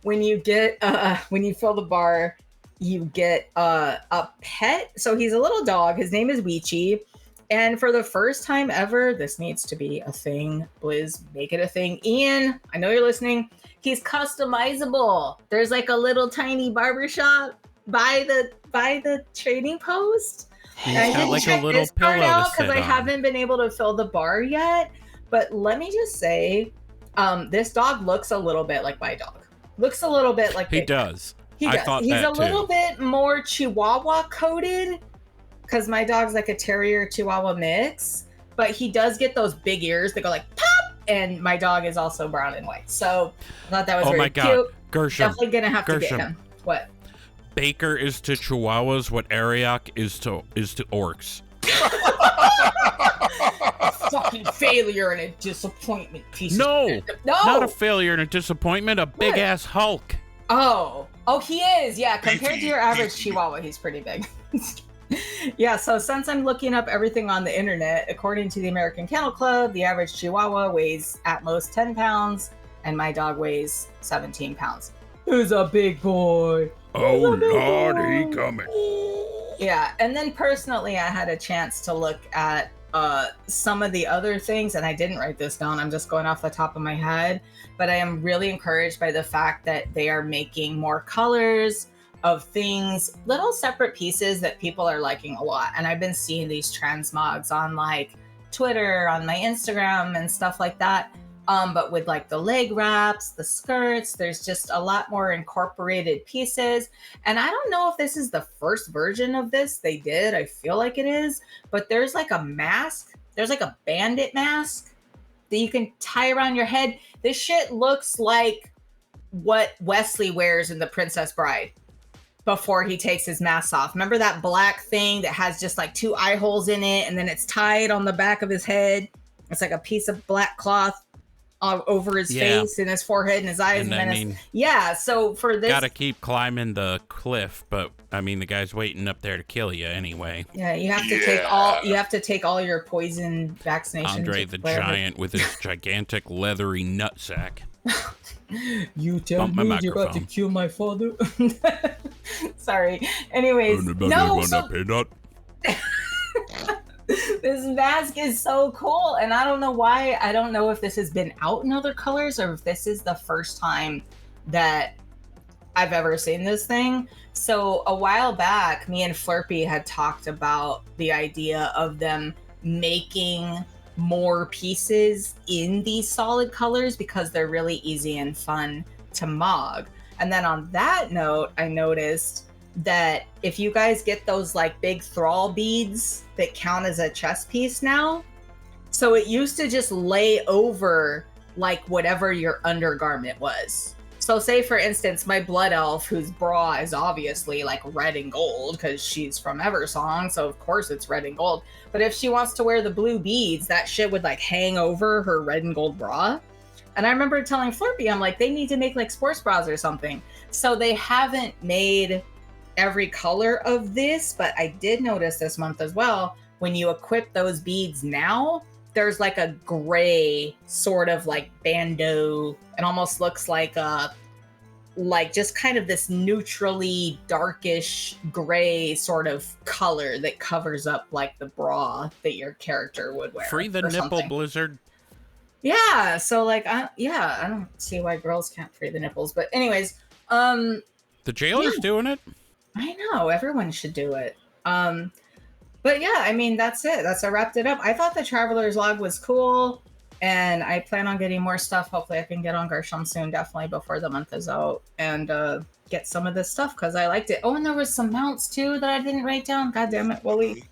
when you fill the bar, you get a pet. So he's a little dog. His name is Weechi. And for the first time ever, this needs to be a thing. Blizz, make it a thing. Ian, I know you're listening. He's customizable. There's like a little tiny barbershop by the trading post. He's got like a little pillow to sit because I on. haven't been able to fill the bar yet. But let me just say, this dog looks a little bit like my dog. Looks a little bit like he does. He does. I thought He's that a little bit more Chihuahua coated, because my dog's like a terrier Chihuahua mix, but he does get those big ears that go like pop, and my dog is also brown and white. So I thought that was very cute. God, Gershom. Definitely gonna have to get him. What? Baker is to Chihuahuas what Ariok is to orcs. Fucking failure and a disappointment piece. No, no, not a failure and a disappointment. A big ass Hulk. Oh, he is. Yeah, compared to your average Chihuahua, he's pretty big. Yeah, so since I'm looking up everything on the internet, according to the American Kennel Club, the average Chihuahua weighs at most 10 pounds, and my dog weighs 17 pounds. Who's a big boy? Oh, Lord, he coming. Yeah, and then personally, I had a chance to look at some of the other things, and I didn't write this down. I'm just going off the top of my head, but I am really encouraged by the fact that they are making more colors of things, little separate pieces that people are liking a lot. And I've been seeing these transmogs on like Twitter, on my Instagram and stuff like that. But with like the leg wraps, the skirts, there's just a lot more incorporated pieces. And I don't know if this is the first version of this they did. I feel like it is. But there's like a mask. There's like a bandit mask that you can tie around your head. This shit looks like what Wesley wears in The Princess Bride before he takes his mask off. Remember that black thing that has just like 2 eye holes in it, and then it's tied on the back of his head? It's like a piece of black cloth over his face and his forehead and his eyes. And I mean, so for this, gotta keep climbing the cliff, but I mean, the guy's waiting up there to kill you anyway. Yeah, you have to take all your poison vaccinations. Andre the Giant with his gigantic leathery nutsack. You tell me you're about to kill my father. Sorry. Anyways, this mask is so cool, and I don't know why. I don't know if this has been out in other colors or if this is the first time that I've ever seen this thing. So a while back, me and Flurpy had talked about the idea of them making more pieces in these solid colors because they're really easy and fun to mog. And then on that note, I noticed that if you guys get those like big Thrall beads that count as a chest piece now, so it used to just lay over like whatever your undergarment was. So say for instance, my blood elf, whose bra is obviously like red and gold because she's from Eversong, so of course it's red and gold. But if she wants to wear the blue beads, that shit would like hang over her red and gold bra. And I remember telling Flurpy, I'm like, they need to make like sports bras or something. So they haven't made every color of this, but I did notice this month as well, when you equip those beads now, there's like a gray sort of like bandeau. It almost looks like a, like just kind of this neutrally darkish gray sort of color that covers up like the bra that your character would wear. Free the nipple, something. Blizzard. Yeah, so like, I don't see why girls can't free the nipples, but anyways, the jailer's doing it. I know, everyone should do it. But yeah, I mean, that's it. I wrapped it up. I thought the Traveler's Log was cool, and I plan on getting more stuff. Hopefully I can get on Gershom soon, definitely before the month is out, and get some of this stuff because I liked it. Oh, and there was some mounts too that I didn't write down. God damn it, Wooly.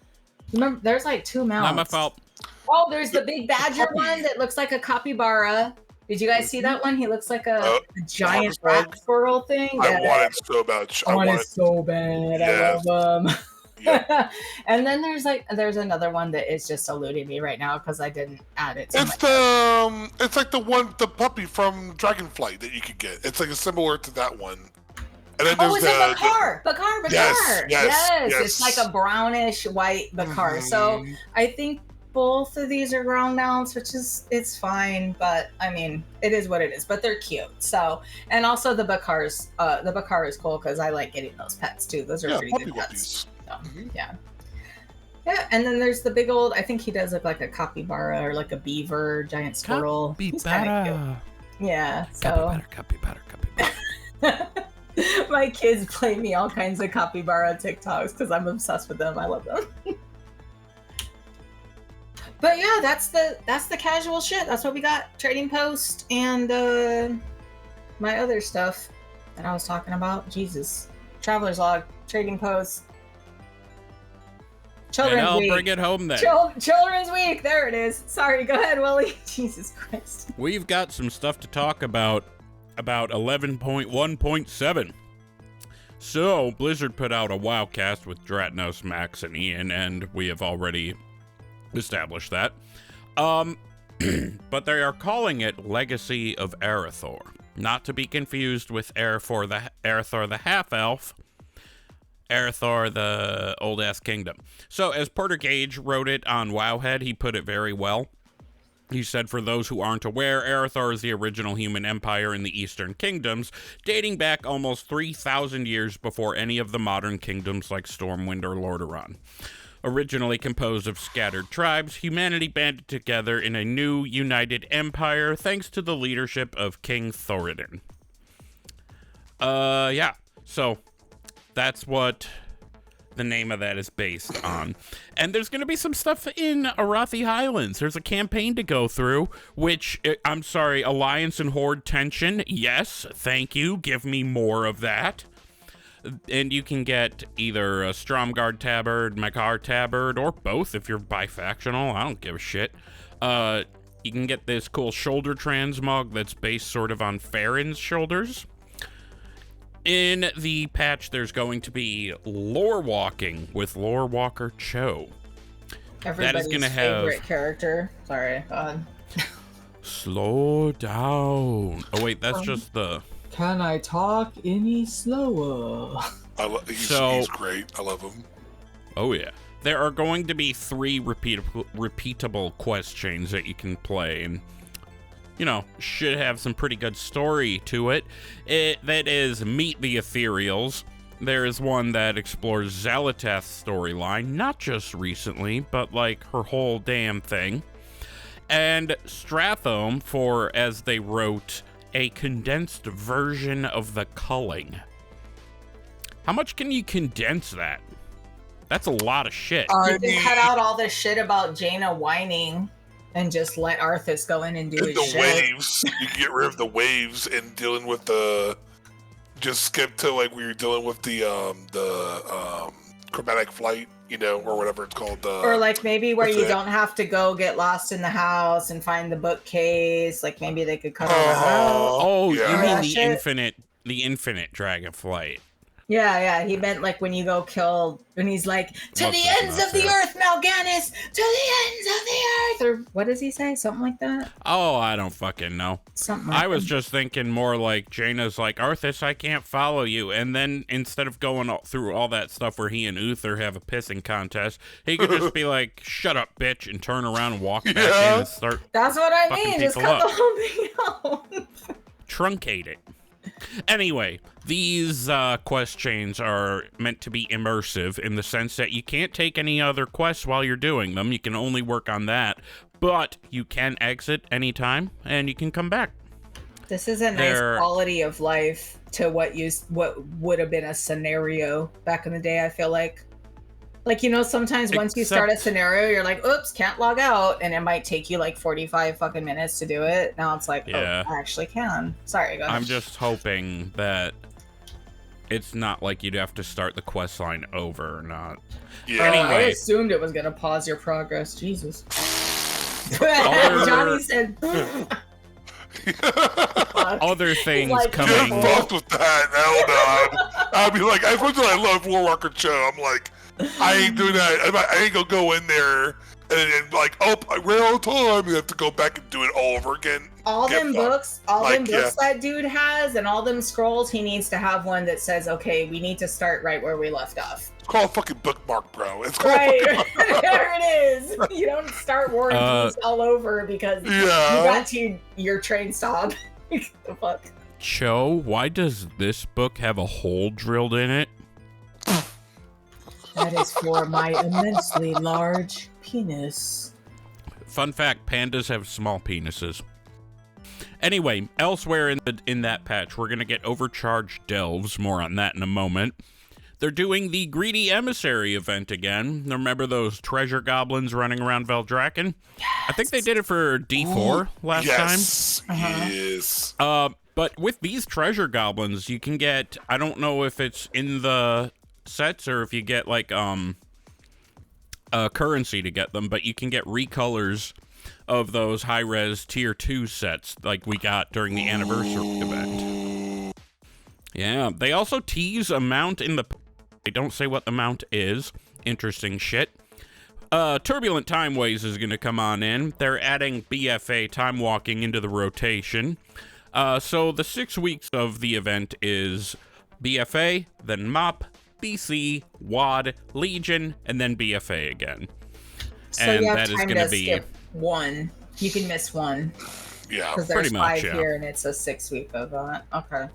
Remember, there's like 2 mounts. Not my fault. Oh, there's the big badger one that looks like a capybara. Did you guys see that one? He looks like a giant rat squirrel thing. I want it so bad. I want it so bad. Yeah. I love them. Yeah. And then there's another one that is just eluding me right now because I didn't add it to It's like the puppy from Dragonflight that you could get. It's like similar to that one. And then it's a Bakar. Yes. Yes. It's like a brownish white Bakar. So I think both of these are ground mounts, which is, it's fine, but I mean, it is what it is, but they're cute. So, and also the Bakar is cool because I like getting those pets too. Those are pretty good pets. So, yeah. And then there's the big old, I think he does look like a capybara or like a beaver, giant squirrel. He's kinda cute. Yeah. So Capybara. My kids play me all kinds of capybara TikToks because I'm obsessed with them. I love them. But yeah, that's the casual shit. That's what we got. Trading post and my other stuff that I was talking about. Jesus. Traveler's Log, trading post. Children's Week. Bring it home then. Children's Week. There it is. Sorry, go ahead, Willie. Jesus Christ. We've got some stuff to talk about 11.1.7. So, Blizzard put out a WoWcast with Dratnos, Max, and Ian, and we have already established that. But they are calling it Legacy of Arathor. Not to be confused with Arathor the Half-Elf, Arathor the Old-Ass Kingdom. So, as Porter Gage wrote it on Wowhead, he put it very well. He said, for those who aren't aware, Arathor is the original human empire in the Eastern Kingdoms, dating back almost 3,000 years before any of the modern kingdoms like Stormwind or Lordaeron. Originally composed of scattered tribes, humanity banded together in a new, united empire thanks to the leadership of King Thoradin. Yeah, so that's what the name of that is based on. And there's going to be some stuff in Arathi Highlands. There's a campaign to go through, which, I'm sorry, Alliance and Horde tension. Yes, thank you. Give me more of that. And you can get either a Stromguard Tabard, Makar Tabard, or both if you're bifactional. I don't give a shit. You can get this cool shoulder transmog that's based sort of on Farron's shoulders. In the patch, there's going to be lore walking with Lore Walker Cho. Everybody's gonna favorite have- character. Sorry, go on. Slow down. Oh, wait, that's just the... Can I talk any slower? He's great. I love him. Oh, yeah. There are going to be 3 repeatable quest chains that you can play, and, you know, should have some pretty good story to it. That is Meet the Ethereals. There is one that explores Xalatath's storyline, not just recently, but, like, her whole damn thing. And Strathome for, as they wrote, a condensed version of the culling. How much can you condense that? That's a lot of shit. You can cut out all the shit about Jaina whining and just let Arthas go in and do his The shit. waves. You can get rid of the waves and dealing with the. Just skip to like where you're dealing with the chromatic flight, you know, or whatever it's called. Or like maybe where what's you that? don't have to go get lost in the house and find the bookcase. Like maybe they could cut all that out. Oh, yeah. you mean Yeah, the shit. infinite Dragonflight. Yeah, he meant like when you go kill, when he's like, to Love the this ends enough, of the yeah. earth, Mal'Ganis, to the ends of the earth, or what does he say? Something like that? Oh, I don't fucking know. Something like I was that. just thinking more like Jaina's like, Arthas, I can't follow you. And then instead of going through all that stuff where he and Uther have a pissing contest, he could just be like, shut up, bitch, and turn around and walk back in and start That's what I fucking mean, just people cut up. the whole thing out. truncate it. Anyway, these quest chains are meant to be immersive in the sense that you can't take any other quests while you're doing them. You can only work on that, but you can exit anytime and you can come back. This is a nice They're- quality of life to what would have been a scenario back in the day, I feel like. Like, you know, sometimes once you start a Except- scenario, you're like, oops, can't log out. And it might take you like 45 fucking minutes to do it. Now it's like, Yeah. oh, I actually can. Sorry, go ahead. I'm just hoping that it's not like you'd have to start the quest line over or not. Yeah. I Anyway. assumed it was going to pause your progress. Jesus. Other- Johnny said, fuck. Other things like, Get coming. fucked with that. Hell no. I'd be like, as much as I love War Walker Cho, I'm like, I ain't doing that. I ain't gonna go in there and like, oh, I ran out of time. You have to go back and do it all over again. all Get them fucked. books, Like, yeah. that dude has, and all them scrolls, he needs to have one that says, okay, we need to start right where we left off. It's called a fucking bookmark, bro. It's called Right, a fucking there it is. You don't start War and Peace all over because you Yeah. got to your train stop. The fuck? Cho, why does this book have a hole drilled in it? That is for my immensely large penis. Fun fact, pandas have small penises. Anyway, elsewhere in that patch, we're going to get Overcharged Delves. More on that in a moment. They're doing the Greedy Emissary event again. Remember those treasure goblins running around Veldraken? Yes. I think they did it for D4 last time. Yes. But with these treasure goblins, you can get, I don't know if it's in the sets or if you get like currency to get them, but you can get recolors of those high-res tier 2 sets like we got during the anniversary event. Yeah, they also tease a mount in the... They don't say what the mount is. Interesting shit. Turbulent Timeways is going to come on in. They're adding BFA time walking into the rotation. So the 6 weeks of the event is BFA, then MOP, BC, WAD, Legion, and then BFA again. So And you have that is time gonna to be- skip one. You can miss one Yeah. because there's pretty much, 5 yeah. here and it's a 6-week event. Okay.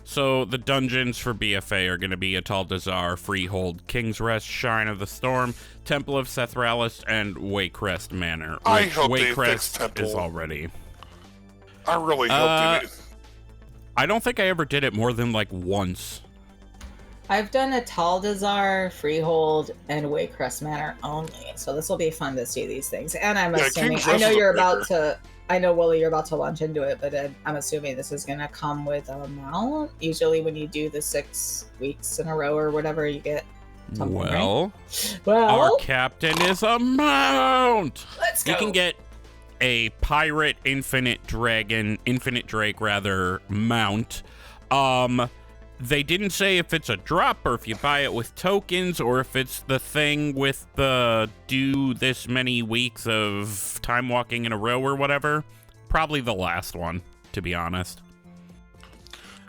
So the dungeons for BFA are going to be Atal Dazar, Freehold, King's Rest, Shrine of the Storm, Temple of Sethralis, and Waycrest Manor. I which hope they Waycrest fix Temple. is already. I really hope they. I don't think I ever did it more than like once. I've done a Taldazar, Freehold, and Waycrest Manor only, so this will be fun to see these things. And I'm assuming, I know you're about to, I know, Willie, you're about to launch into it, but I'm assuming this is going to come with a mount. Usually when you do the 6 weeks in a row or whatever, you get something, well, right? Well, our captain is a mount. Let's go. You can get a pirate infinite drake rather mount. They didn't say if it's a drop or if you buy it with tokens or if it's the thing with the do this many weeks of time walking in a row or whatever. Probably the last one, to be honest.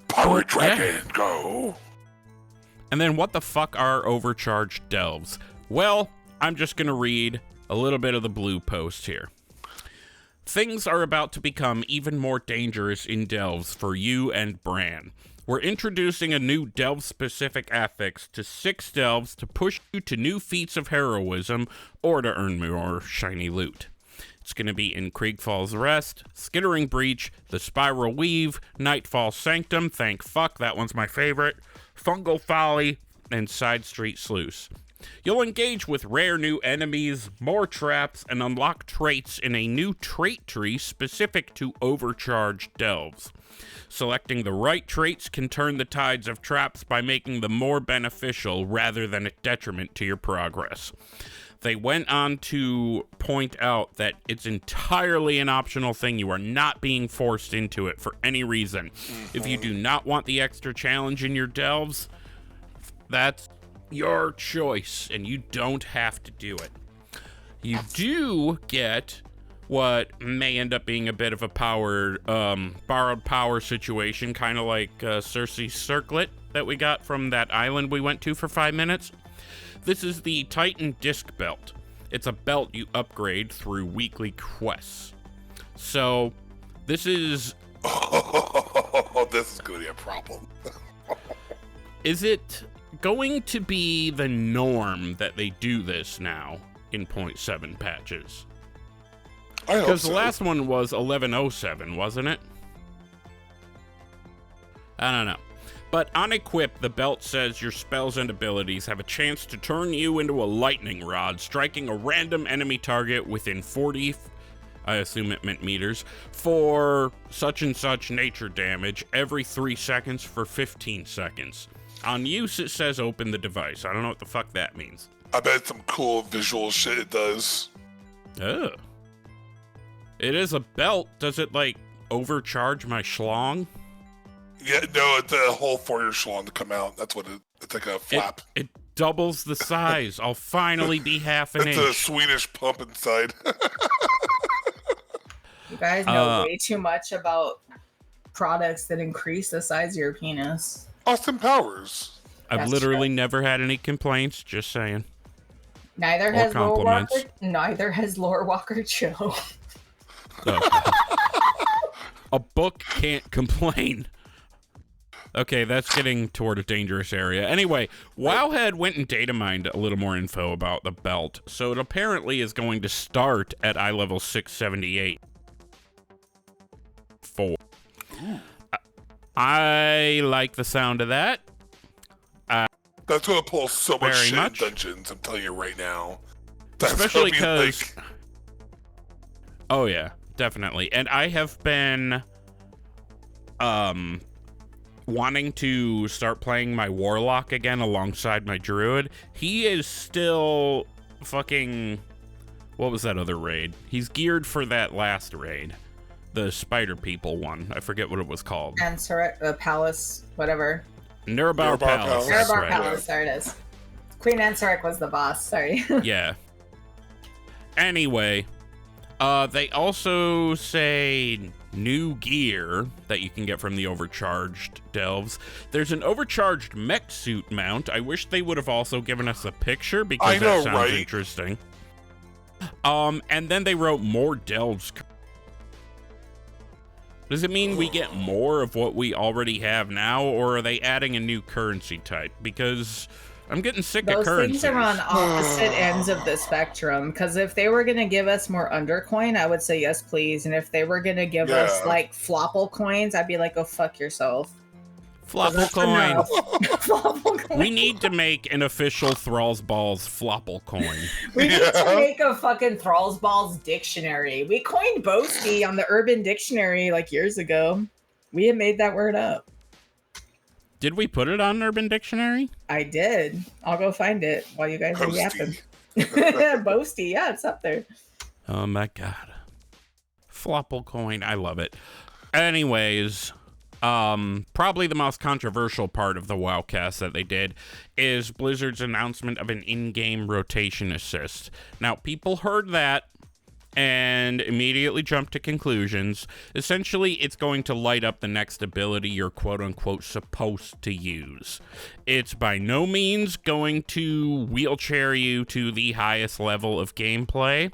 Pirate Dragon, go! And then what the fuck are overcharged delves? Well, I'm just gonna read a little bit of the blue post here. Things are about to become even more dangerous in delves for you and Bran. We're introducing a new delve-specific affix to 6 delves to push you to new feats of heroism or to earn more shiny loot. It's going to be in Kriegfall's Rest, Skittering Breach, The Spiral Weave, Nightfall Sanctum, thank fuck, that one's my favorite, Fungal Folly, and Side Street Sluice. You'll engage with rare new enemies, more traps, and unlock traits in a new trait tree specific to overcharged delves. Selecting the right traits can turn the tides of traps by making them more beneficial rather than a detriment to your progress. They went on to point out that it's entirely an optional thing. You are not being forced into it for any reason. If you do not want the extra challenge in your delves, that's your choice, and you don't have to do it. You do get what may end up being a bit of a borrowed power situation, kind of like Cersei's circlet that we got from that island we went to for 5 minutes. This is the Titan Disc Belt. It's a belt you upgrade through weekly quests. So, this is... Oh, this is going to be a problem. Is it going to be the norm that they do this now in 0.7 patches? Because the last one was 1107, wasn't it? I don't know. But on equip, the belt says your spells and abilities have a chance to turn you into a lightning rod, striking a random enemy target within 40, I assume it meant meters, for such and such nature damage every 3 seconds for 15 seconds. On use, it says open the device. I don't know what the fuck that means. I bet it's some cool visual shit it does. Oh. It is a belt. Does it, like, overcharge my schlong? Yeah, no, it's a hole for your schlong to come out. That's what it's like a flap. It doubles the size. I'll finally be half an inch. It's a Swedish pump inside. You guys know way too much about products that increase the size of your penis. Austin Powers. I've literally never had any complaints, just saying. Neither has Lore Walker Joe. A book can't complain. Okay, that's getting toward a dangerous area. Anyway, Wowhead went and data mined a little more info about the belt. So it apparently is going to start at eye level 678. I like the sound of that. That's going to pull so much shit in dungeons, I'm telling you right now. That's especially because... Like... Oh, yeah, definitely. And I have been... wanting to start playing my Warlock again alongside my Druid. He is still fucking... What was that other raid? He's geared for that last raid. The Spider People one. I forget what it was called. Ansarek, Palace, whatever. Nuremberg Palace. Nuremberg Palace, there it is. Queen Ansarek was the boss, sorry. Yeah. Anyway, they also say new gear that you can get from the Overcharged Delves. There's an Overcharged mech suit mount. I wish they would have also given us a picture because that sounds interesting. And then they wrote more Delves. Does it mean we get more of what we already have now, or are they adding a new currency type? Because I'm getting sick of currencies. Those things are on opposite ends of the spectrum, because if they were going to give us more undercoin, I would say yes, please. And if they were going to give us, like, flopple coins, I'd be like, go fuck yourself. FloppleCoin. FloppleCoin. We need to make an official Thrall's Balls FloppleCoin. We need to make a fucking Thrall's Balls dictionary. We coined boasty on the Urban Dictionary like years ago. We had made that word up. Did we put it on Urban Dictionary? I did. I'll go find it while you guys are yapping. Boasty, yeah, it's up there. Oh my god. FloppleCoin, I love it. Anyways, probably the most controversial part of the WoWcast that they did is Blizzard's announcement of an in-game rotation assist. Now, people heard that and immediately jumped to conclusions. Essentially, it's going to light up the next ability you're quote-unquote supposed to use. It's by no means going to wheelchair you to the highest level of gameplay,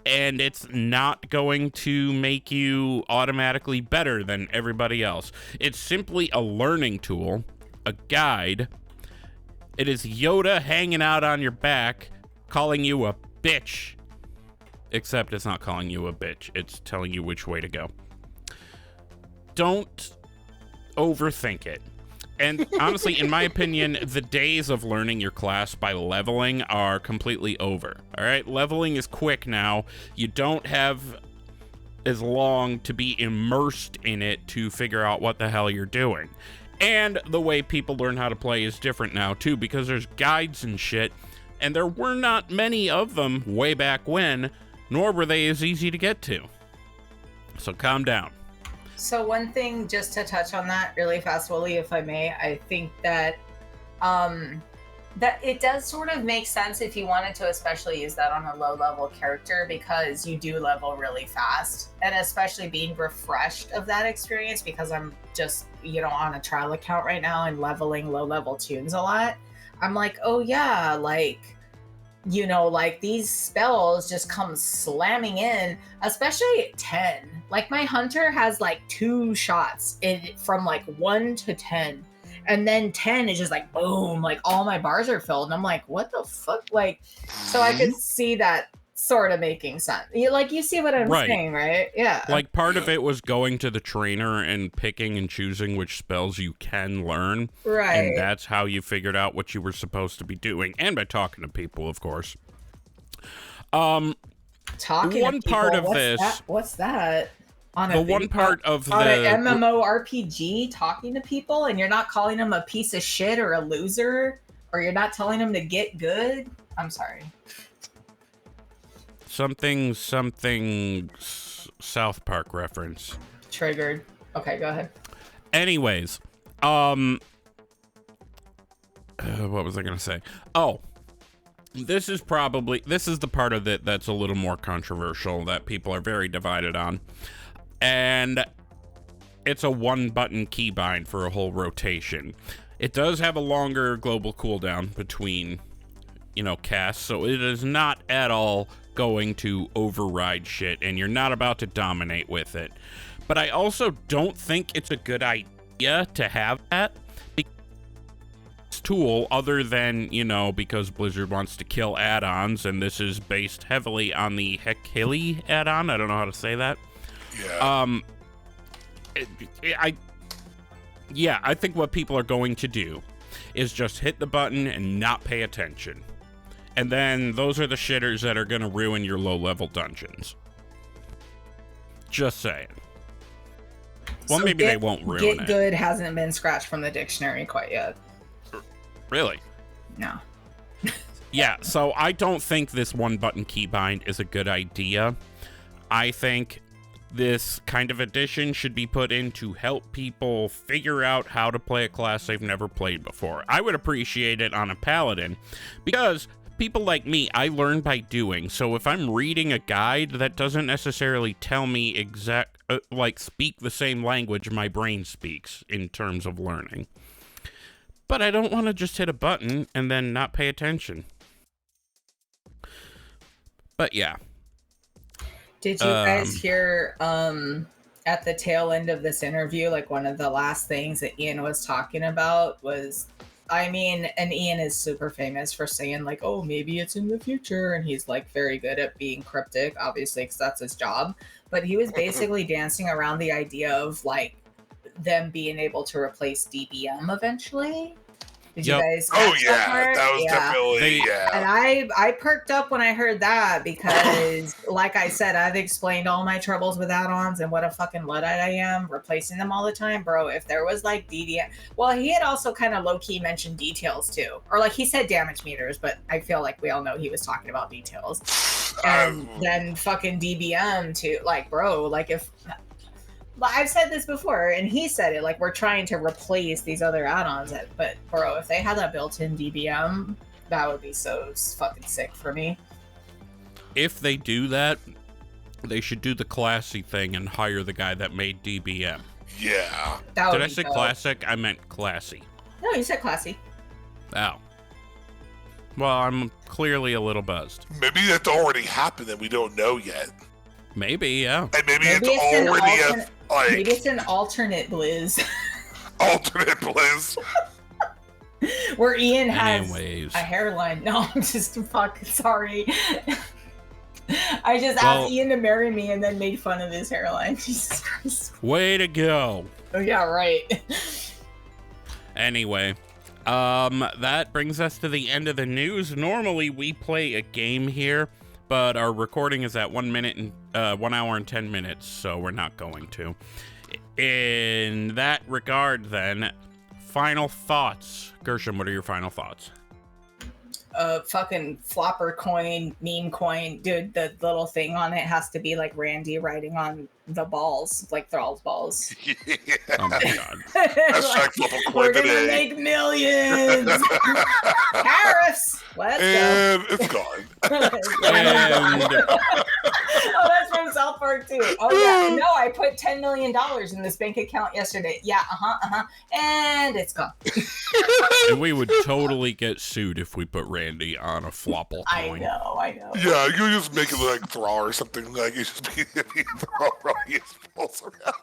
and it's not going to make you automatically better than everybody else. It's simply a learning tool, a guide. It is Yoda hanging out on your back, calling you a bitch. Except it's not calling you a bitch. It's telling you which way to go. Don't overthink it. And honestly, in my opinion, the days of learning your class by leveling are completely over. All right? Leveling is quick now. You don't have as long to be immersed in it to figure out what the hell you're doing. And the way people learn how to play is different now, too, because there's guides and shit. And there were not many of them way back when, nor were they as easy to get to. So calm down. So one thing, just to touch on that really fast, Willie, if I may, I think that that it does sort of make sense if you wanted to especially use that on a low-level character, because you do level really fast, and especially being refreshed of that experience, because I'm just, on a trial account right now and leveling low-level tunes a lot. I'm like, oh yeah, like, these spells just come slamming in, especially at 10. Like, my hunter has, 2 shots from, 1 to 10. And then 10 is just, boom, all my bars are filled. And I'm like, what the fuck? So I could see that sort of making sense. You see what I'm saying, right? Yeah. Part of it was going to the trainer and picking and choosing which spells you can learn. Right. And that's how you figured out what you were supposed to be doing. And by talking to people, of course. Talking one to people, part of what's this. that? What's that? On the one part of the. On an MMORPG, talking to people, and you're not calling them a piece of shit or a loser, or you're not telling them to get good? I'm sorry. Something South Park reference. Triggered. Okay, go ahead. Anyways, what was I gonna say? Oh, this is the part of it that's a little more controversial, that people are very divided on. And it's a one-button keybind for a whole rotation. It does have a longer global cooldown between, casts, so it is not at all going to override shit, and you're not about to dominate with it. But I also don't think it's a good idea to have that tool, other than, because Blizzard wants to kill add-ons, and this is based heavily on the Hekili add-on. I don't know how to say that. Yeah. I think what people are going to do is just hit the button and not pay attention. And then those are the shitters that are going to ruin your low-level dungeons. Just saying. Well, so maybe they won't ruin it. Get good hasn't been scratched from the dictionary quite yet. Really? No. Yeah, so I don't think this one-button keybind is a good idea. I think this kind of addition should be put in to help people figure out how to play a class they've never played before. I would appreciate it on a paladin, because people like me, I learn by doing. So if I'm reading a guide, that doesn't necessarily tell me speak the same language my brain speaks in terms of learning. But I don't want to just hit a button and then not pay attention. But yeah. Did you guys hear at the tail end of this interview, one of the last things that Ian was talking about was, and Ian is super famous for saying oh, maybe it's in the future. And he's very good at being cryptic, obviously, because that's his job. But he was basically dancing around the idea of them being able to replace DBM eventually. Did Yep. you guys? Oh catch yeah, part? that was definitely And I perked up when I heard that because, like I said, I've explained all my troubles with add-ons and what a fucking Luddite I am, replacing them all the time, bro. If there was like DDM, well, he had also kind of low-key mentioned details too, or like he said damage meters, but I feel like we all know he was talking about details. And then fucking DBM too, like, bro, like if. I've said this before, and he said it, like, we're trying to replace these other add-ons, but, bro, if they had that built-in DBM, that would be so fucking sick for me. If they do that, they should do the classy thing and hire the guy that made DBM. Yeah. That would Did I be say dope. classic? I meant classy. No, you said classy. Oh. Well, I'm clearly a little buzzed. Maybe that's already happened and we don't know yet. Maybe, yeah. And maybe Maybe it's it's an already alternate- like Maybe it's an alternate Blizz. alternate bliss. Where Ian has Anyways. a hairline. No, I'm just sorry. I just Well- asked Ian to marry me and then made fun of his hairline. Jesus Christ. Way to go. Oh, yeah, right. Anyway, that brings us to the end of the news. Normally we play a game here, but our recording is at 1 minute and 1 hour and 10 minutes, so we're not going to. In that regard, then, final thoughts. Gershom, what are your final thoughts? Fucking flopper coin, meme coin, dude. The little thing on it has to be like Randy writing on the balls, like Thrall's balls. Oh my god. Hashtag FloppleCoin We're gonna today. make millions. Tariffs. Let's go. And it's gone. And Oh, that's from South Park too. Oh yeah, no, I put $10 million in this bank account yesterday. Yeah, and it's gone. and we would totally get sued if we put Randy on a Flopple I coin. know. Yeah, you just make it like Thrall or something. Like you just be Thrall running his balls around.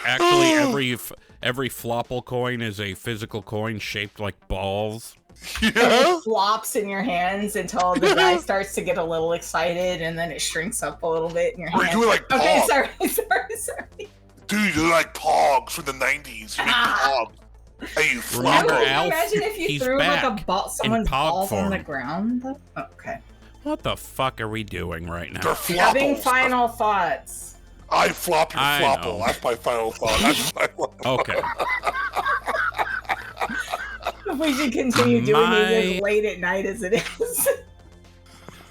Actually, every Flopple coin is a physical coin shaped like balls. Yeah. It flops in your hands until the guy starts to get a little excited, and then it shrinks up a little bit in your Or you hand. do it like Okay, Pog. sorry. Dude, you do like Pogs from the 90s. You make Ah. Pogs. Hey, you flop Remember them. Can you Alf? imagine if you He's threw like back a ball, someone's Pog balls on the form. ground? Okay. What the fuck are we doing right They're now? Having flopples. final thoughts. I flop your I flopple. know. That's my final thought. That's my final Okay. We should continue doing My- these as late at night as it is.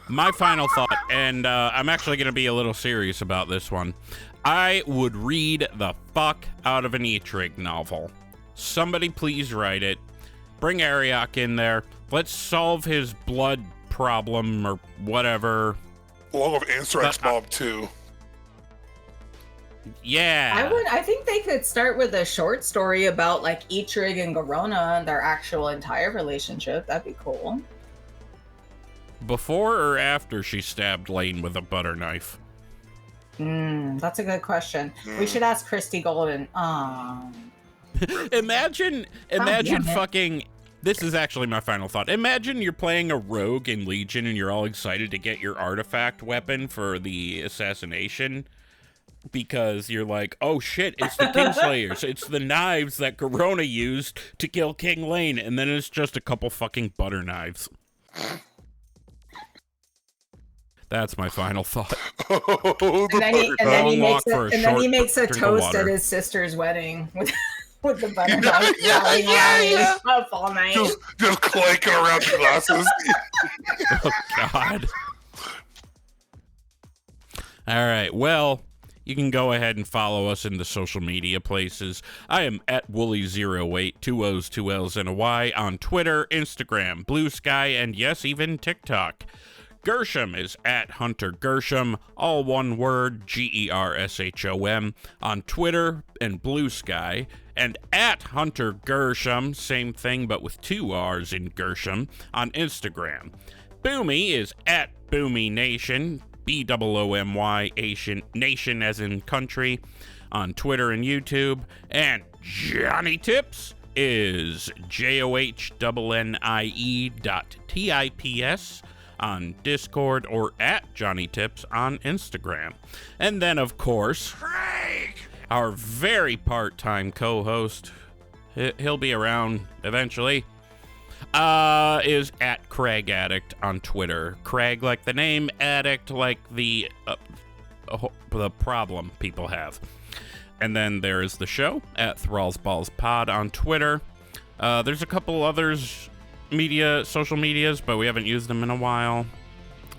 My final thought, and I'm actually going to be a little serious about this one. I would read the fuck out of an Eatrig novel. Somebody please write it. Bring Ariok in there. Let's solve his blood problem or whatever. Along with Answer X Mob 2. Yeah. I think they could start with a short story about like Eatrig and Garona and their actual entire relationship. That'd be cool. Before or after she stabbed Lane with a butter knife? That's a good question. We should ask Christy Golden. Imagine damn it. fucking... This is actually my final thought. Imagine you're playing a rogue in Legion and you're all excited to get your artifact weapon for the assassination because you're like, oh shit, it's the Kingslayers. It's the knives that Garona used to kill King Lane, and then it's just a couple fucking butter knives. That's my final thought. Oh, And then he Long makes walk for a and then he short makes a drink of toast water. at his sister's wedding with the butter knife yeah. up all night. just clanking around the glasses. Oh, God. All right, well, you can go ahead and follow us in the social media places. I am at Wooly08, 2 O's, 2 L's, and a Y on Twitter, Instagram, Blue Sky, and yes, even TikTok. Gershom is at Hunter Gershom, all one word, Gershom, on Twitter and Blue Sky, and at Hunter Gershom, same thing but with 2 R's in Gershom, on Instagram. Boomy is at Boomy Nation, BOOMY Nation as in country, on Twitter and YouTube, and Johnny Tips is JOHNNIE.TIPS on Discord or at Johnny Tips on Instagram. And then, of course, CRAIIIIG our very part-time co-host, he'll be around eventually, is at CRAIIIIG Addict on Twitter. Craig like the name, Addict like the problem people have. And then there is the show at Thrall's Balls Pod on Twitter. There's a couple others, social medias, but we haven't used them in a while.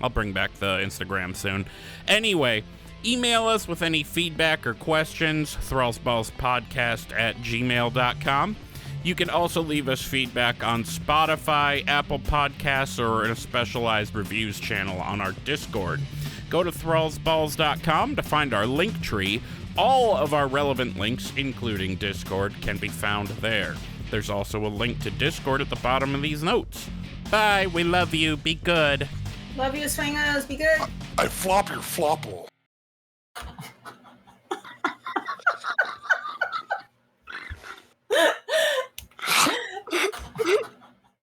I'll bring back the Instagram soon. Anyway, email us with any feedback or questions, thrallsballspodcast@gmail.com. You can also leave us feedback on Spotify, Apple Podcasts, or in a specialized reviews channel on our Discord. Go to thrallsballs.com to find our link tree. All of our relevant links, including Discord, can be found there. There's also a link to Discord at the bottom of these notes. Bye, we love you, be good. Love you, swingaz, be good. I flop your flopple.